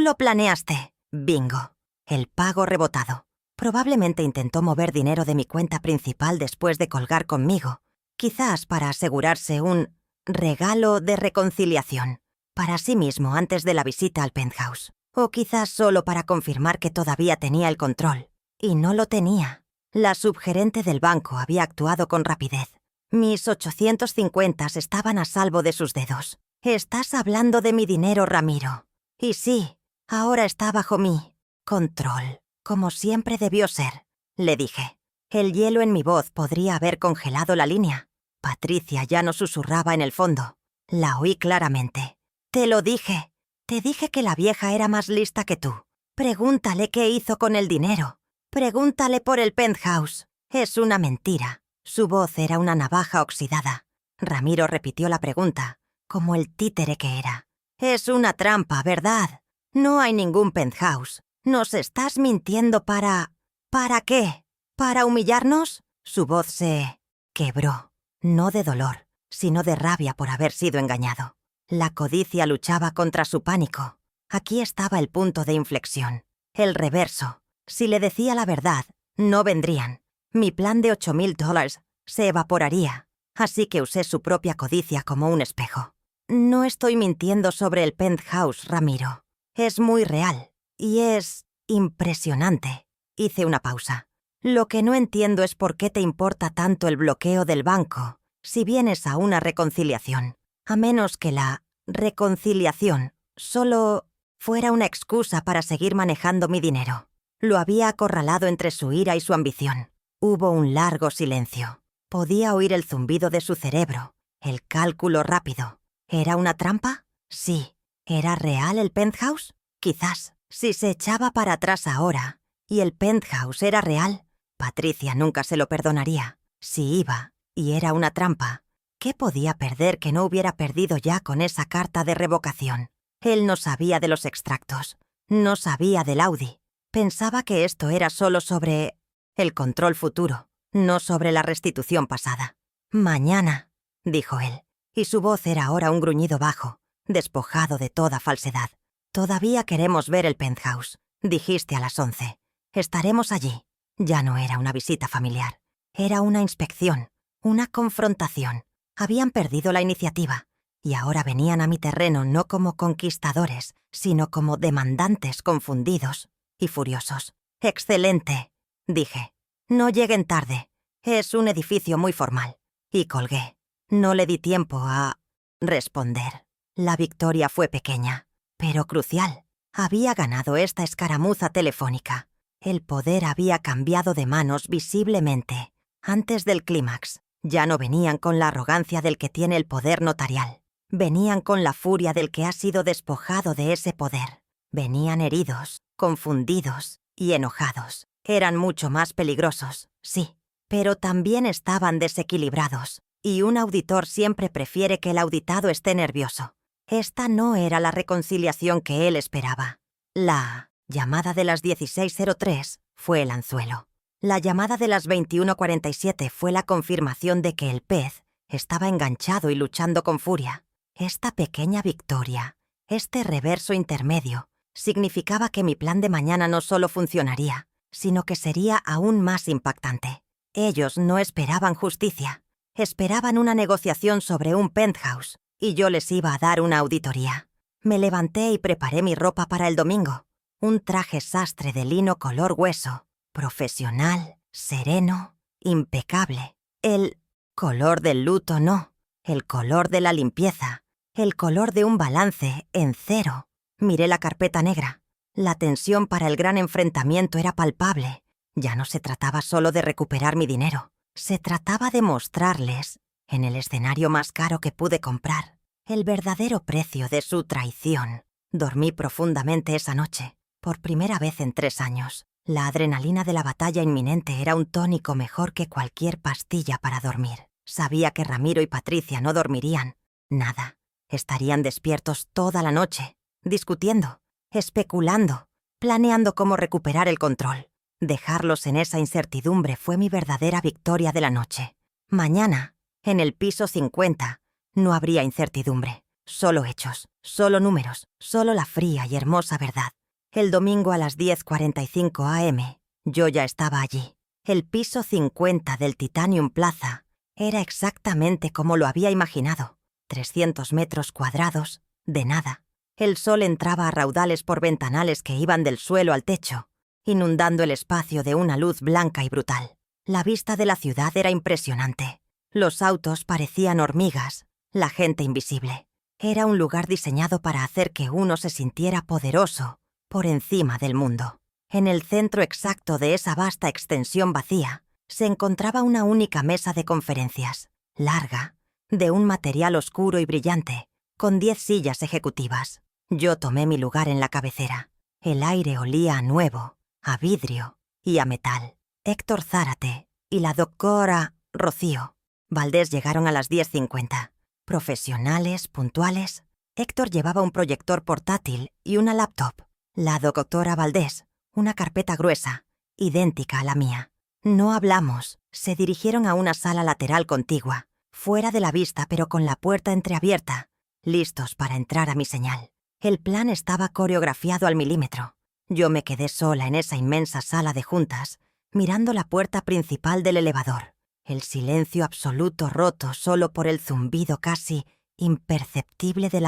lo planeaste. Bingo. El pago rebotado. Probablemente intentó mover dinero de mi cuenta principal después de colgar conmigo. Quizás para asegurarse un regalo de reconciliación para sí mismo antes de la visita al penthouse. O quizás solo para confirmar que todavía tenía el control. Y no lo tenía. La subgerente del banco había actuado con rapidez. Mis 850 estaban a salvo de sus dedos. «Estás hablando de mi dinero, Ramiro. Y sí, ahora está bajo mi control, como siempre debió ser», le dije. El hielo en mi voz podría haber congelado la línea. Patricia ya no susurraba en el fondo. La oí claramente. «Te lo dije. Te dije que la vieja era más lista que tú. Pregúntale qué hizo con el dinero. Pregúntale por el penthouse. Es una mentira». Su voz era una navaja oxidada. Ramiro repitió la pregunta, como el títere que era. «Es una trampa, ¿verdad? No hay ningún penthouse. ¿Nos estás mintiendo para...? ¿Para qué? ¿Para humillarnos?» Su voz se quebró, no de dolor, sino de rabia por haber sido engañado. La codicia luchaba contra su pánico. Aquí estaba el punto de inflexión, el reverso. Si le decía la verdad, no vendrían. Mi plan de $8,000 se evaporaría, así que usé su propia codicia como un espejo. «No estoy mintiendo sobre el penthouse, Ramiro. Es muy real. Y es impresionante». Hice una pausa. «Lo que no entiendo es por qué te importa tanto el bloqueo del banco si vienes a una reconciliación, a menos que la reconciliación solo fuera una excusa para seguir manejando mi dinero». Lo había acorralado entre su ira y su ambición. Hubo un largo silencio. Podía oír el zumbido de su cerebro, el cálculo rápido. ¿Era una trampa? Sí. ¿Era real el penthouse? Quizás. Si se echaba para atrás ahora y el penthouse era real, Patricia nunca se lo perdonaría. Si iba y era una trampa, ¿qué podía perder que no hubiera perdido ya con esa carta de revocación? Él no sabía de los extractos, no sabía del Audi. Pensaba que esto era solo sobre el control futuro, no sobre la restitución pasada. «Mañana», dijo él, y su voz era ahora un gruñido bajo, despojado de toda falsedad. «Todavía queremos ver el penthouse. Dijiste a las 11. Estaremos allí». Ya no era una visita familiar. Era una inspección, una confrontación. Habían perdido la iniciativa, y ahora venían a mi terreno no como conquistadores, sino como demandantes confundidos y furiosos. «Excelente», dije. «No lleguen tarde. Es un edificio muy formal». Y colgué. No le di tiempo a responder. La victoria fue pequeña, pero crucial. Había ganado esta escaramuza telefónica. El poder había cambiado de manos visiblemente. Antes del clímax, ya no venían con la arrogancia del que tiene el poder notarial. Venían con la furia del que ha sido despojado de ese poder. Venían heridos, confundidos y enojados. Eran mucho más peligrosos, sí, pero también estaban desequilibrados, y un auditor siempre prefiere que el auditado esté nervioso. Esta no era la reconciliación que él esperaba. La llamada de las 16:03 fue el anzuelo. La llamada de las 21:47 fue la confirmación de que el pez estaba enganchado y luchando con furia. Esta pequeña victoria, este reverso intermedio, significaba que mi plan de mañana no solo funcionaría, sino que sería aún más impactante. Ellos no esperaban justicia, esperaban una negociación sobre un penthouse, y yo les iba a dar una auditoría. Me levanté y preparé mi ropa para el domingo. Un traje sastre de lino color hueso, profesional, sereno, impecable. El color del luto no, el color de la limpieza, el color de un balance en cero. Miré la carpeta negra. La tensión para el gran enfrentamiento era palpable. Ya no se trataba solo de recuperar mi dinero. Se trataba de mostrarles, en el escenario más caro que pude comprar, el verdadero precio de su traición. Dormí profundamente esa noche, por primera vez en 3 años. La adrenalina de la batalla inminente era un tónico mejor que cualquier pastilla para dormir. Sabía que Ramiro y Patricia no dormirían. Nada. Estarían despiertos toda la noche, discutiendo, especulando, planeando cómo recuperar el control. Dejarlos en esa incertidumbre fue mi verdadera victoria de la noche. Mañana, en el piso 50, no habría incertidumbre. Solo hechos, solo números, solo la fría y hermosa verdad. El domingo a las 10:45 am, yo ya estaba allí. El piso 50 del Titanium Plaza era exactamente como lo había imaginado. 300 metros cuadrados, de nada. El sol entraba a raudales por ventanales que iban del suelo al techo, inundando el espacio de una luz blanca y brutal. La vista de la ciudad era impresionante. Los autos parecían hormigas, la gente invisible. Era un lugar diseñado para hacer que uno se sintiera poderoso, por encima del mundo. En el centro exacto de esa vasta extensión vacía, se encontraba una única mesa de conferencias, larga, de un material oscuro y brillante, con 10 sillas ejecutivas. Yo tomé mi lugar en la cabecera. El aire olía a nuevo, a vidrio y a metal. Héctor Zárate y la doctora Rocío Valdés llegaron a las 10:50. Profesionales, puntuales. Héctor llevaba un proyector portátil y una laptop. La doctora Valdés, una carpeta gruesa, idéntica a la mía. No hablamos. Se dirigieron a una sala lateral contigua, fuera de la vista pero con la puerta entreabierta, listos para entrar a mi señal. El plan estaba coreografiado al milímetro. Yo me quedé sola en esa inmensa sala de juntas, mirando la puerta principal del elevador. El silencio absoluto roto solo por el zumbido casi imperceptible del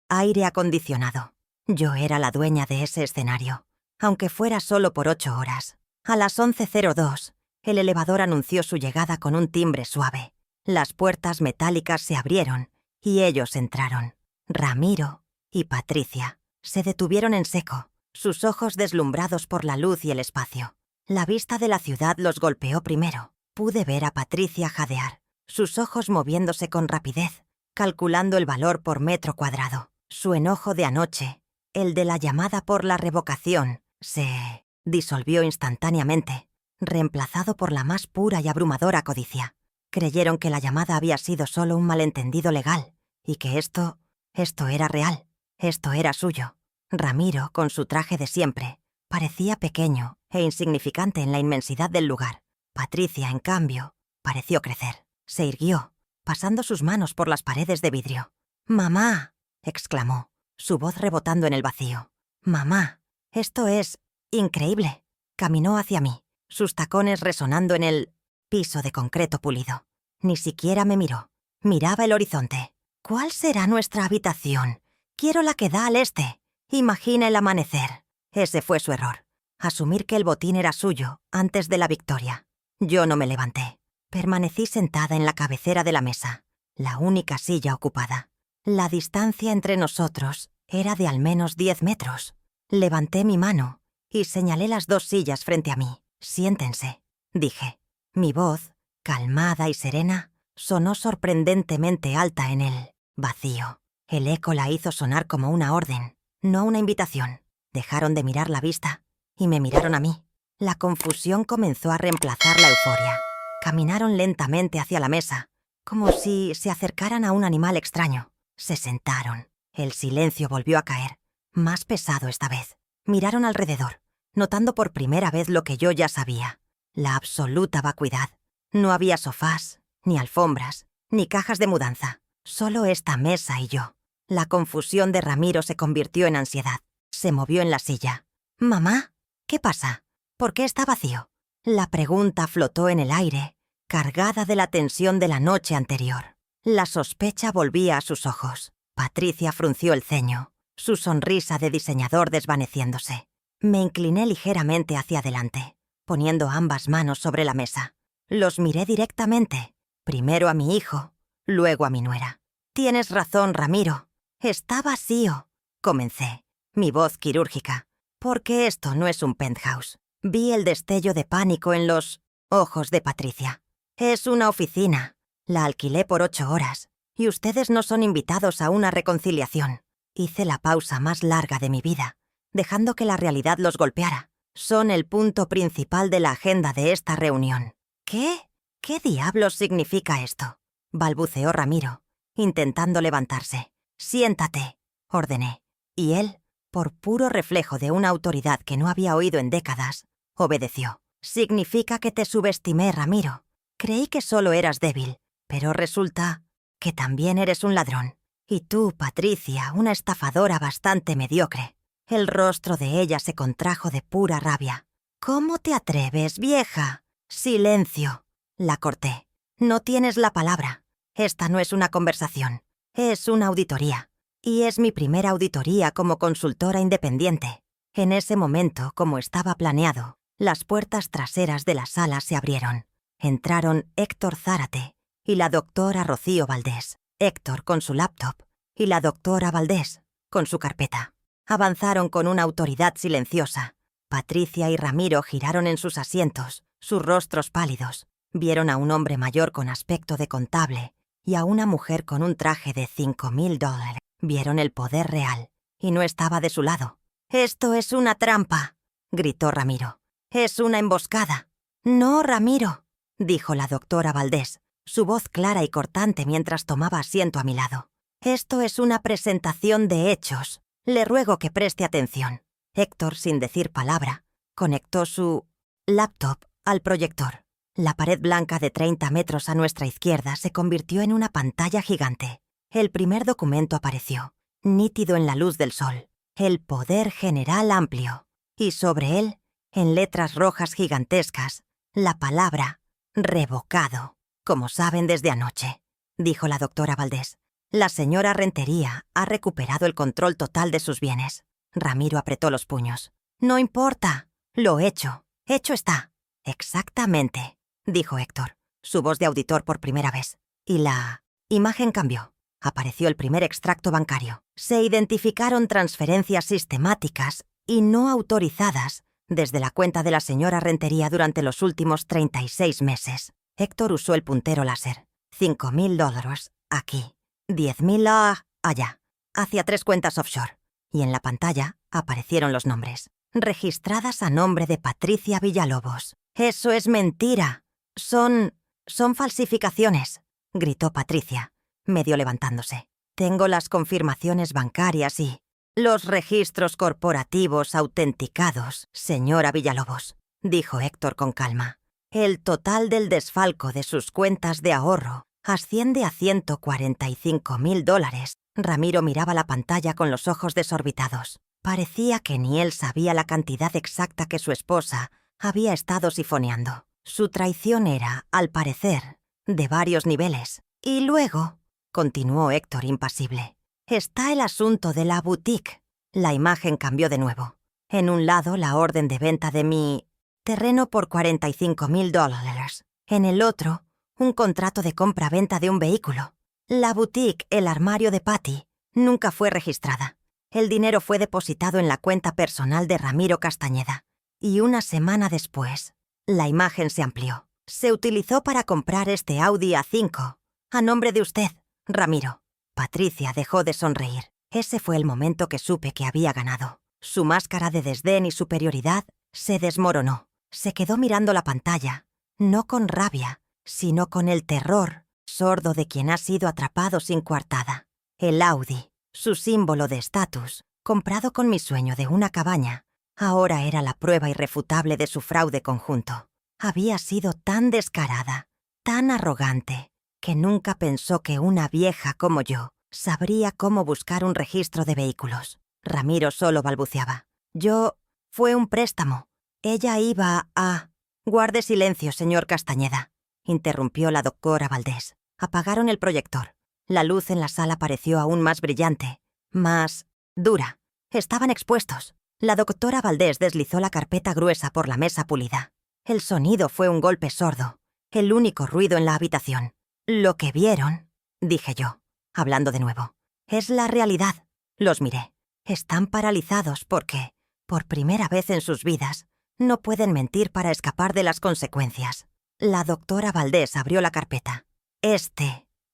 aire acondicionado. Yo era la dueña de ese escenario, aunque fuera solo por 8 horas. A las 11:02, el elevador anunció su llegada con un timbre suave. Las puertas metálicas se abrieron y ellos entraron. Ramiro y Patricia se detuvieron en seco, sus ojos deslumbrados por la luz y el espacio. La vista de la ciudad los golpeó primero. Pude ver a Patricia jadear, sus ojos moviéndose con rapidez, calculando el valor por metro cuadrado. Su enojo de anoche, el de la llamada por la revocación, se disolvió instantáneamente, reemplazado por la más pura y abrumadora codicia. Creyeron que la llamada había sido solo un malentendido legal, y que esto era real, esto era suyo. Ramiro, con su traje de siempre, parecía pequeño e insignificante en la inmensidad del lugar. Patricia, en cambio, pareció crecer. Se irguió, pasando sus manos por las paredes de vidrio. «¡Mamá!», exclamó, su voz rebotando en el vacío. «¡Mamá! Esto es increíble». Caminó hacia mí, sus tacones resonando en el piso de concreto pulido. Ni siquiera me miró. Miraba el horizonte. «¿Cuál será nuestra habitación? Quiero la que da al este. Imagina el amanecer». Ese fue su error. Asumir que el botín era suyo antes de la victoria. Yo no me levanté. Permanecí sentada en la cabecera de la mesa, la única silla ocupada. La distancia entre nosotros era de al menos 10 metros. Levanté mi mano y señalé las 2 sillas frente a mí. «Siéntense», dije. Mi voz, calmada y serena, sonó sorprendentemente alta en el vacío. El eco la hizo sonar como una orden, no una invitación. Dejaron de mirar la vista y me miraron a mí. La confusión comenzó a reemplazar la euforia. Caminaron lentamente hacia la mesa, como si se acercaran a un animal extraño. Se sentaron. El silencio volvió a caer, más pesado esta vez. Miraron alrededor, notando por primera vez lo que yo ya sabía: la absoluta vacuidad. No había sofás, ni alfombras, ni cajas de mudanza. Solo esta mesa y yo. La confusión de Ramiro se convirtió en ansiedad. Se movió en la silla. «¿Mamá? ¿Qué pasa? ¿Por qué está vacío?» La pregunta flotó en el aire, cargada de la tensión de la noche anterior. La sospecha volvía a sus ojos. Patricia frunció el ceño, su sonrisa de diseñador desvaneciéndose. Me incliné ligeramente hacia adelante, poniendo ambas manos sobre la mesa. Los miré directamente, primero a mi hijo, luego a mi nuera. «Tienes razón, Ramiro. Está vacío», comencé, mi voz quirúrgica, porque esto no es un penthouse. Vi el destello de pánico en los ojos de Patricia. «Es una oficina. La alquilé por 8 horas, y ustedes no son invitados a una reconciliación». Hice la pausa más larga de mi vida, dejando que la realidad los golpeara. «Son el punto principal de la agenda de esta reunión». «¿Qué? ¿Qué diablos significa esto?», balbuceó Ramiro, intentando levantarse. «Siéntate», ordené, y él, por puro reflejo de una autoridad que no había oído en décadas, obedeció. «Significa que te subestimé, Ramiro. Creí que solo eras débil, pero resulta que también eres un ladrón. Y tú, Patricia, una estafadora bastante mediocre». El rostro de ella se contrajo de pura rabia. «¿Cómo te atreves, vieja?» «Silencio», la corté. «No tienes la palabra. Esta no es una conversación. Es una auditoría. Y es mi primera auditoría como consultora independiente». En ese momento, como estaba planeado, las puertas traseras de la sala se abrieron. Entraron Héctor Zárate y la doctora Rocío Valdés. Héctor con su laptop y la doctora Valdés con su carpeta. Avanzaron con una autoridad silenciosa. Patricia y Ramiro giraron en sus asientos, sus rostros pálidos. Vieron a un hombre mayor con aspecto de contable y a una mujer con un traje de $5,000. Vieron el poder real, y no estaba de su lado. «Esto es una trampa», gritó Ramiro. «Es una emboscada». «No, Ramiro», dijo la doctora Valdés, su voz clara y cortante mientras tomaba asiento a mi lado. «Esto es una presentación de hechos. Le ruego que preste atención». Héctor, sin decir palabra, conectó su laptop al proyector. La pared blanca de 30 metros a nuestra izquierda se convirtió en una pantalla gigante. El primer documento apareció, nítido en la luz del sol. «El poder general amplio». Y sobre él, en letras rojas gigantescas, la palabra «revocado». «Como saben desde anoche», dijo la doctora Valdés, «la señora Rentería ha recuperado el control total de sus bienes». Ramiro apretó los puños. «No importa. Lo hecho. Hecho está». «Exactamente», dijo Héctor, su voz de auditor por primera vez. Y la imagen cambió. Apareció el primer extracto bancario. Se identificaron transferencias sistemáticas y no autorizadas desde la cuenta de la señora Rentería durante los últimos 36 meses. Héctor usó el puntero láser. $5,000 aquí, 10,000 allá, hacia 3 cuentas offshore. Y en la pantalla aparecieron los nombres. «Registradas a nombre de Patricia Villalobos». «Eso es mentira. Son falsificaciones», gritó Patricia, medio levantándose. «Tengo las confirmaciones bancarias y los registros corporativos autenticados, señora Villalobos», dijo Héctor con calma. «El total del desfalco de sus cuentas de ahorro asciende a $145,000. Ramiro miraba la pantalla con los ojos desorbitados. Parecía que ni él sabía la cantidad exacta que su esposa había estado sifoneando. Su traición era, al parecer, de varios niveles. «Y luego», continuó Héctor impasible, «está el asunto de la boutique». La imagen cambió de nuevo. En un lado, la orden de venta de mi terreno por $45,000. En el otro, un contrato de compra-venta de un vehículo. La boutique, el armario de Patty, nunca fue registrada. El dinero fue depositado en la cuenta personal de Ramiro Castañeda. Y una semana después, la imagen se amplió. Se utilizó para comprar este Audi A5, a nombre de usted, Ramiro. Patricia dejó de sonreír. Ese fue el momento que supe que había ganado. Su máscara de desdén y superioridad se desmoronó. Se quedó mirando la pantalla, no con rabia, sino con el terror sordo de quien ha sido atrapado sin coartada. El Audi, su símbolo de estatus, comprado con mi sueño de una cabaña, ahora era la prueba irrefutable de su fraude conjunto. Había sido tan descarada, tan arrogante, que nunca pensó que una vieja como yo sabría cómo buscar un registro de vehículos. Ramiro solo balbuceaba. Fue un préstamo. Ella iba a... Guarde silencio, señor Castañeda, interrumpió la doctora Valdés. Apagaron el proyector. La luz en la sala pareció aún más brillante, más dura. Estaban expuestos. La doctora Valdés deslizó la carpeta gruesa por la mesa pulida. El sonido fue un golpe sordo, el único ruido en la habitación. Lo que vieron, dije yo, hablando de nuevo, es la realidad. Los miré. Están paralizados porque, por primera vez en sus vidas, no pueden mentir para escapar de las consecuencias. La doctora Valdés abrió la carpeta.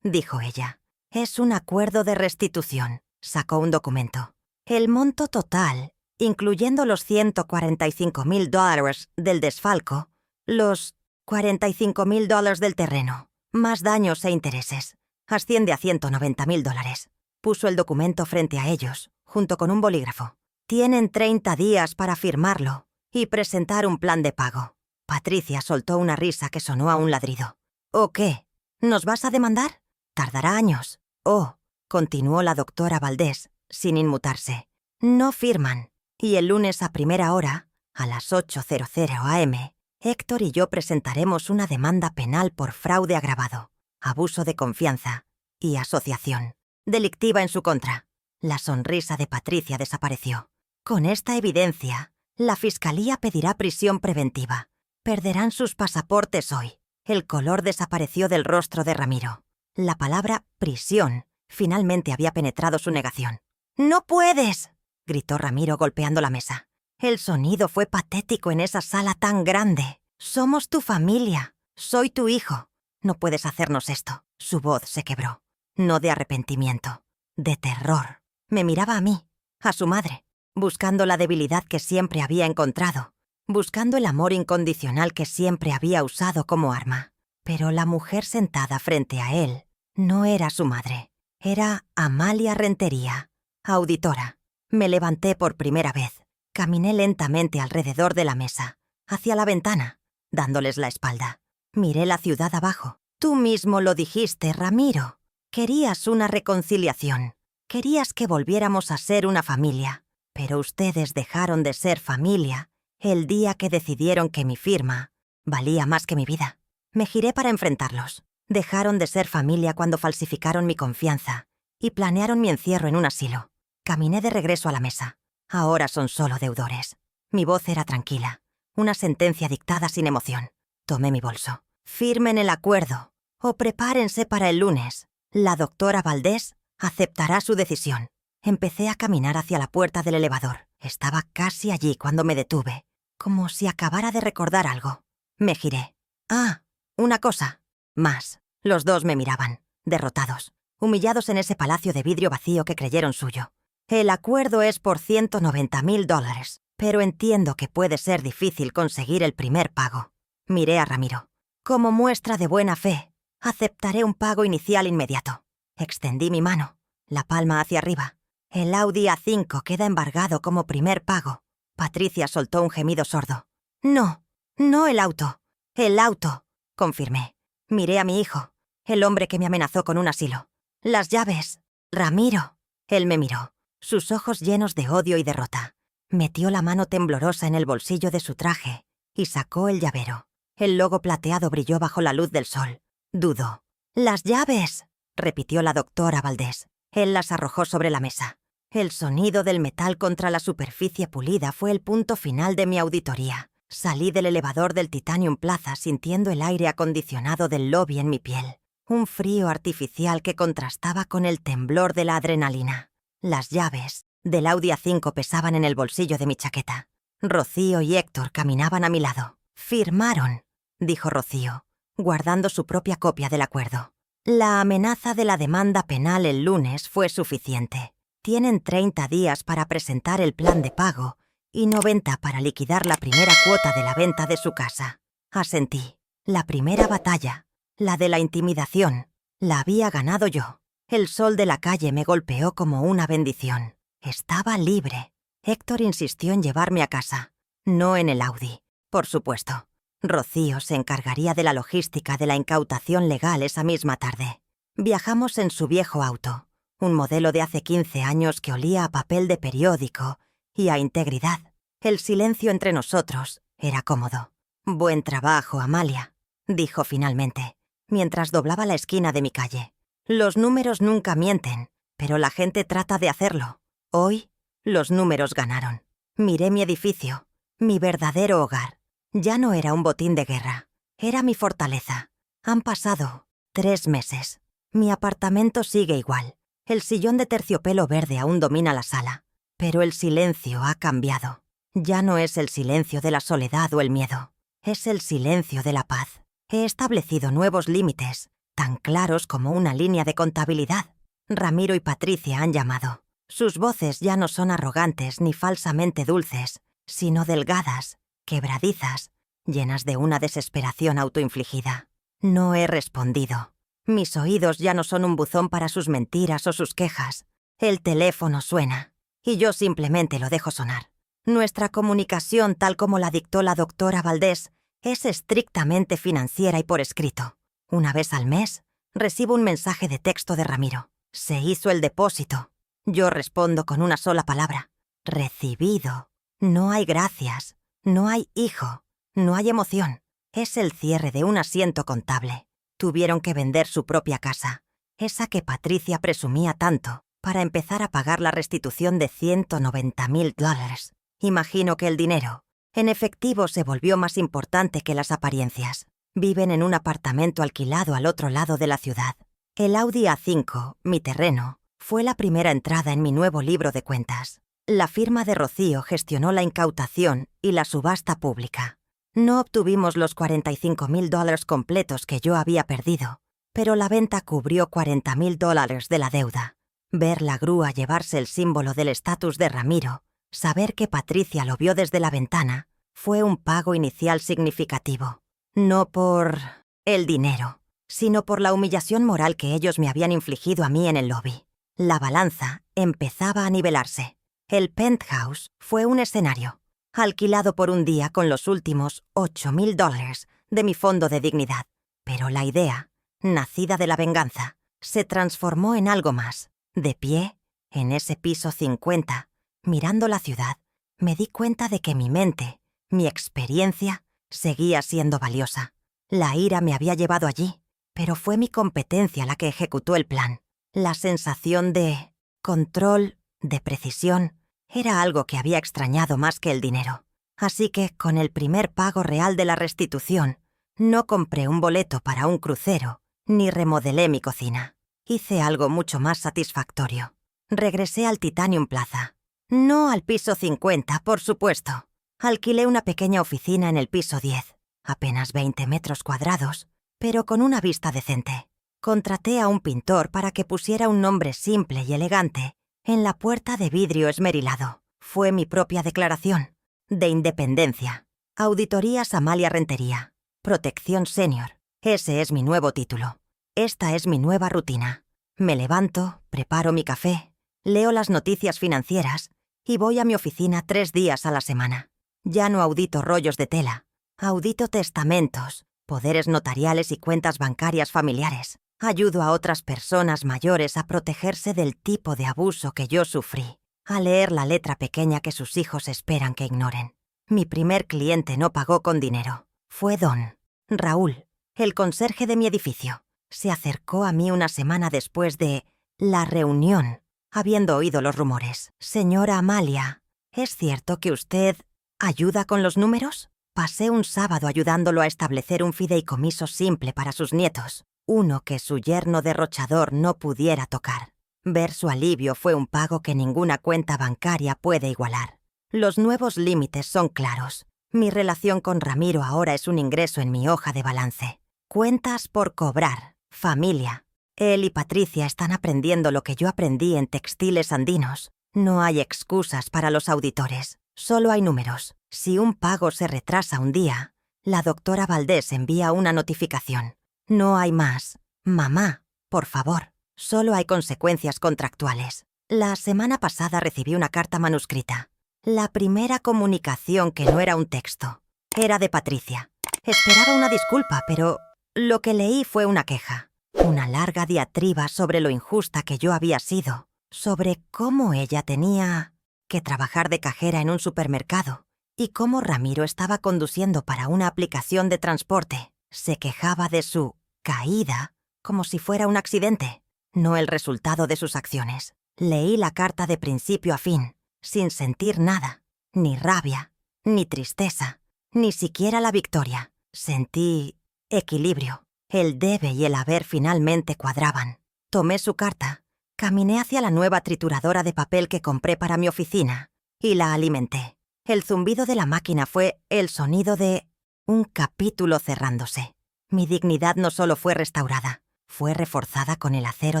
Dijo ella, es un acuerdo de restitución. Sacó un documento. El monto total, incluyendo los $145,000 del desfalco, los $45,000 del terreno, más daños e intereses, asciende a $190,000. Puso el documento frente a ellos, junto con un bolígrafo. Tienen 30 días para firmarlo y presentar un plan de pago. Patricia soltó una risa que sonó a un ladrido. ¿O qué? ¿Nos vas a demandar? Tardará años. Oh, continuó la doctora Valdés, sin inmutarse. No firman. Y el lunes a primera hora, a las 8:00 am, Héctor y yo presentaremos una demanda penal por fraude agravado, abuso de confianza y asociación delictiva en su contra. La sonrisa de Patricia desapareció. Con esta evidencia, la fiscalía pedirá prisión preventiva. Perderán sus pasaportes hoy. El color desapareció del rostro de Ramiro. La palabra prisión finalmente había penetrado su negación. «¡No puedes!», gritó Ramiro golpeando la mesa. El sonido fue patético en esa sala tan grande. «Somos tu familia. Soy tu hijo. No puedes hacernos esto». Su voz se quebró. No de arrepentimiento, de terror. Me miraba a mí, a su madre, buscando la debilidad que siempre había encontrado, buscando el amor incondicional que siempre había usado como arma. Pero la mujer sentada frente a él no era su madre. Era Amalia Rentería, auditora. Me levanté por primera vez. Caminé lentamente alrededor de la mesa, hacia la ventana, dándoles la espalda. Miré la ciudad abajo. Tú mismo lo dijiste, Ramiro. Querías una reconciliación. Querías que volviéramos a ser una familia. Pero ustedes dejaron de ser familia el día que decidieron que mi firma valía más que mi vida. Me giré para enfrentarlos. Dejaron de ser familia cuando falsificaron mi confianza y planearon mi encierro en un asilo. Caminé de regreso a la mesa. Ahora son solo deudores. Mi voz era tranquila, una sentencia dictada sin emoción. Tomé mi bolso. Firmen el acuerdo o prepárense para el lunes. La doctora Valdés aceptará su decisión. Empecé a caminar hacia la puerta del elevador. Estaba casi allí cuando me detuve, como si acabara de recordar algo. Me giré. «Ah, una cosa. Más». Los dos me miraban, derrotados, humillados en ese palacio de vidrio vacío que creyeron suyo. «El acuerdo es por $190,000, pero entiendo que puede ser difícil conseguir el primer pago». Miré a Ramiro. «Como muestra de buena fe, aceptaré un pago inicial inmediato». Extendí mi mano, la palma hacia arriba. «El Audi A5 queda embargado como primer pago». Patricia soltó un gemido sordo. «No, no el auto. El auto», confirmé. Miré a mi hijo, el hombre que me amenazó con un asilo. «Las llaves. Ramiro». Él me miró, sus ojos llenos de odio y derrota. Metió la mano temblorosa en el bolsillo de su traje y sacó el llavero. El logo plateado brilló bajo la luz del sol. Dudó. «Las llaves», repitió la doctora Valdés. Él las arrojó sobre la mesa. El sonido del metal contra la superficie pulida fue el punto final de mi auditoría. Salí del elevador del Titanium Plaza sintiendo el aire acondicionado del lobby en mi piel. Un frío artificial que contrastaba con el temblor de la adrenalina. Las llaves del Audi A5 pesaban en el bolsillo de mi chaqueta. Rocío y Héctor caminaban a mi lado. «Firmaron», dijo Rocío, guardando su propia copia del acuerdo. La amenaza de la demanda penal el lunes fue suficiente. Tienen 30 días para presentar el plan de pago y 90 para liquidar la primera cuota de la venta de su casa. Asentí. La primera batalla, la de la intimidación, la había ganado yo. El sol de la calle me golpeó como una bendición. Estaba libre. Héctor insistió en llevarme a casa. No en el Audi, por supuesto. Rocío se encargaría de la logística de la incautación legal esa misma tarde. Viajamos en su viejo auto, un modelo de hace 15 años que olía a papel de periódico y a integridad. El silencio entre nosotros era cómodo. «Buen trabajo, Amalia», dijo finalmente, mientras doblaba la esquina de mi calle. «Los números nunca mienten, pero la gente trata de hacerlo. Hoy, los números ganaron. Miré mi edificio, mi verdadero hogar. Ya no era un botín de guerra, era mi fortaleza. Han pasado 3 meses. Mi apartamento sigue igual. El sillón de terciopelo verde aún domina la sala. Pero el silencio ha cambiado. Ya no es el silencio de la soledad o el miedo. Es el silencio de la paz. He establecido nuevos límites, tan claros como una línea de contabilidad. Ramiro y Patricia han llamado. Sus voces ya no son arrogantes ni falsamente dulces, sino delgadas, quebradizas, llenas de una desesperación autoinfligida. No he respondido. Mis oídos ya no son un buzón para sus mentiras o sus quejas. El teléfono suena, y yo simplemente lo dejo sonar. Nuestra comunicación, tal como la dictó la doctora Valdés, es estrictamente financiera y por escrito. Una vez al mes, recibo un mensaje de texto de Ramiro. Se hizo el depósito. Yo respondo con una sola palabra. Recibido. No hay gracias. No hay hijo. No hay emoción. Es el cierre de un asiento contable. Tuvieron que vender su propia casa, esa que Patricia presumía tanto, para empezar a pagar la restitución de $190,000. Imagino que el dinero, en efectivo, se volvió más importante que las apariencias. Viven en un apartamento alquilado al otro lado de la ciudad. El Audi A5, mi terreno, fue la primera entrada en mi nuevo libro de cuentas. La firma de Rocío gestionó la incautación y la subasta pública. No obtuvimos los $45,000 completos que yo había perdido, pero la venta cubrió $40,000 de la deuda. Ver la grúa llevarse el símbolo del estatus de Ramiro, saber que Patricia lo vio desde la ventana, fue un pago inicial significativo. No por el dinero, sino por la humillación moral que ellos me habían infligido a mí en el lobby. La balanza empezaba a nivelarse. El penthouse fue un escenario, alquilado por un día con los últimos $8,000 de mi fondo de dignidad. Pero la idea, nacida de la venganza, se transformó en algo más. De pie, en ese piso 50, mirando la ciudad, me di cuenta de que mi mente, mi experiencia, seguía siendo valiosa. La ira me había llevado allí, pero fue mi competencia la que ejecutó el plan. La sensación de control, de precisión, era algo que había extrañado más que el dinero. Así que, con el primer pago real de la restitución, no compré un boleto para un crucero, ni remodelé mi cocina. Hice algo mucho más satisfactorio. Regresé al Titanium Plaza. No al piso 50, por supuesto. Alquilé una pequeña oficina en el piso 10, apenas 20 metros cuadrados, pero con una vista decente. Contraté a un pintor para que pusiera un nombre simple y elegante en la puerta de vidrio esmerilado. Fue mi propia declaración de independencia. Auditorías Amalia Rentería. Protección Senior. Ese es mi nuevo título. Esta es mi nueva rutina. Me levanto, preparo mi café, leo las noticias financieras y voy a mi oficina 3 días a la semana. Ya no audito rollos de tela. Audito testamentos, poderes notariales y cuentas bancarias familiares. Ayudo a otras personas mayores a protegerse del tipo de abuso que yo sufrí, a leer la letra pequeña que sus hijos esperan que ignoren. Mi primer cliente no pagó con dinero. Fue don Raúl, el conserje de mi edificio. Se acercó a mí una semana después de la reunión, habiendo oído los rumores. «Señora Amalia, ¿es cierto que usted ayuda con los números?» Pasé un sábado ayudándolo a establecer un fideicomiso simple para sus nietos, uno que su yerno derrochador no pudiera tocar. Ver su alivio fue un pago que ninguna cuenta bancaria puede igualar. Los nuevos límites son claros. Mi relación con Ramiro ahora es un ingreso en mi hoja de balance. Cuentas por cobrar, familia, Él y Patricia están aprendiendo lo que yo aprendí en Textiles Andinos. No hay excusas para los auditores, solo hay números. Si un pago se retrasa un día, la doctora Valdés envía una notificación. No hay más. Mamá, por favor, solo hay consecuencias contractuales. La semana pasada recibí una carta manuscrita. La primera comunicación que no era un texto. Era de Patricia. Esperaba una disculpa, pero lo que leí fue una queja. Una larga diatriba sobre lo injusta que yo había sido. Sobre cómo ella tenía que trabajar de cajera en un supermercado y cómo Ramiro estaba conduciendo para una aplicación de transporte. Se quejaba de su caída como si fuera un accidente, no el resultado de sus acciones. Leí la carta de principio a fin, sin sentir nada, ni rabia, ni tristeza, ni siquiera la victoria. Sentí equilibrio. El debe y el haber finalmente cuadraban. Tomé su carta, caminé hacia la nueva trituradora de papel que compré para mi oficina y la alimenté. El zumbido de la máquina fue el sonido de un capítulo cerrándose. Mi dignidad no solo fue restaurada, fue reforzada con el acero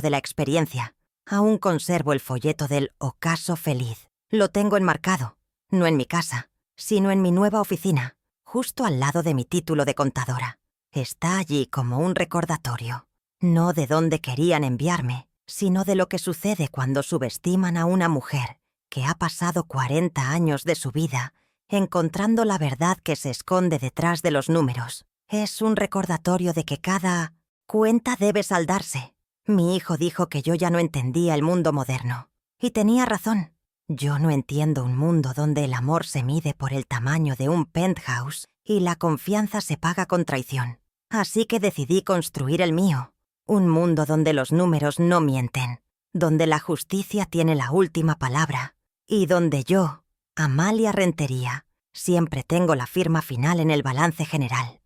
de la experiencia. Aún conservo el folleto del Ocaso Feliz. Lo tengo enmarcado, no en mi casa, sino en mi nueva oficina, justo al lado de mi título de contadora. Está allí como un recordatorio, no de dónde querían enviarme, sino de lo que sucede cuando subestiman a una mujer que ha pasado 40 años de su vida encontrando la verdad que se esconde detrás de los números. Es un recordatorio de que cada cuenta debe saldarse. Mi hijo dijo que yo ya no entendía el mundo moderno. Y tenía razón. Yo no entiendo un mundo donde el amor se mide por el tamaño de un penthouse y la confianza se paga con traición. Así que decidí construir el mío. Un mundo donde los números no mienten, donde la justicia tiene la última palabra y donde yo, Amalia Rentería, siempre tengo la firma final en el balance general.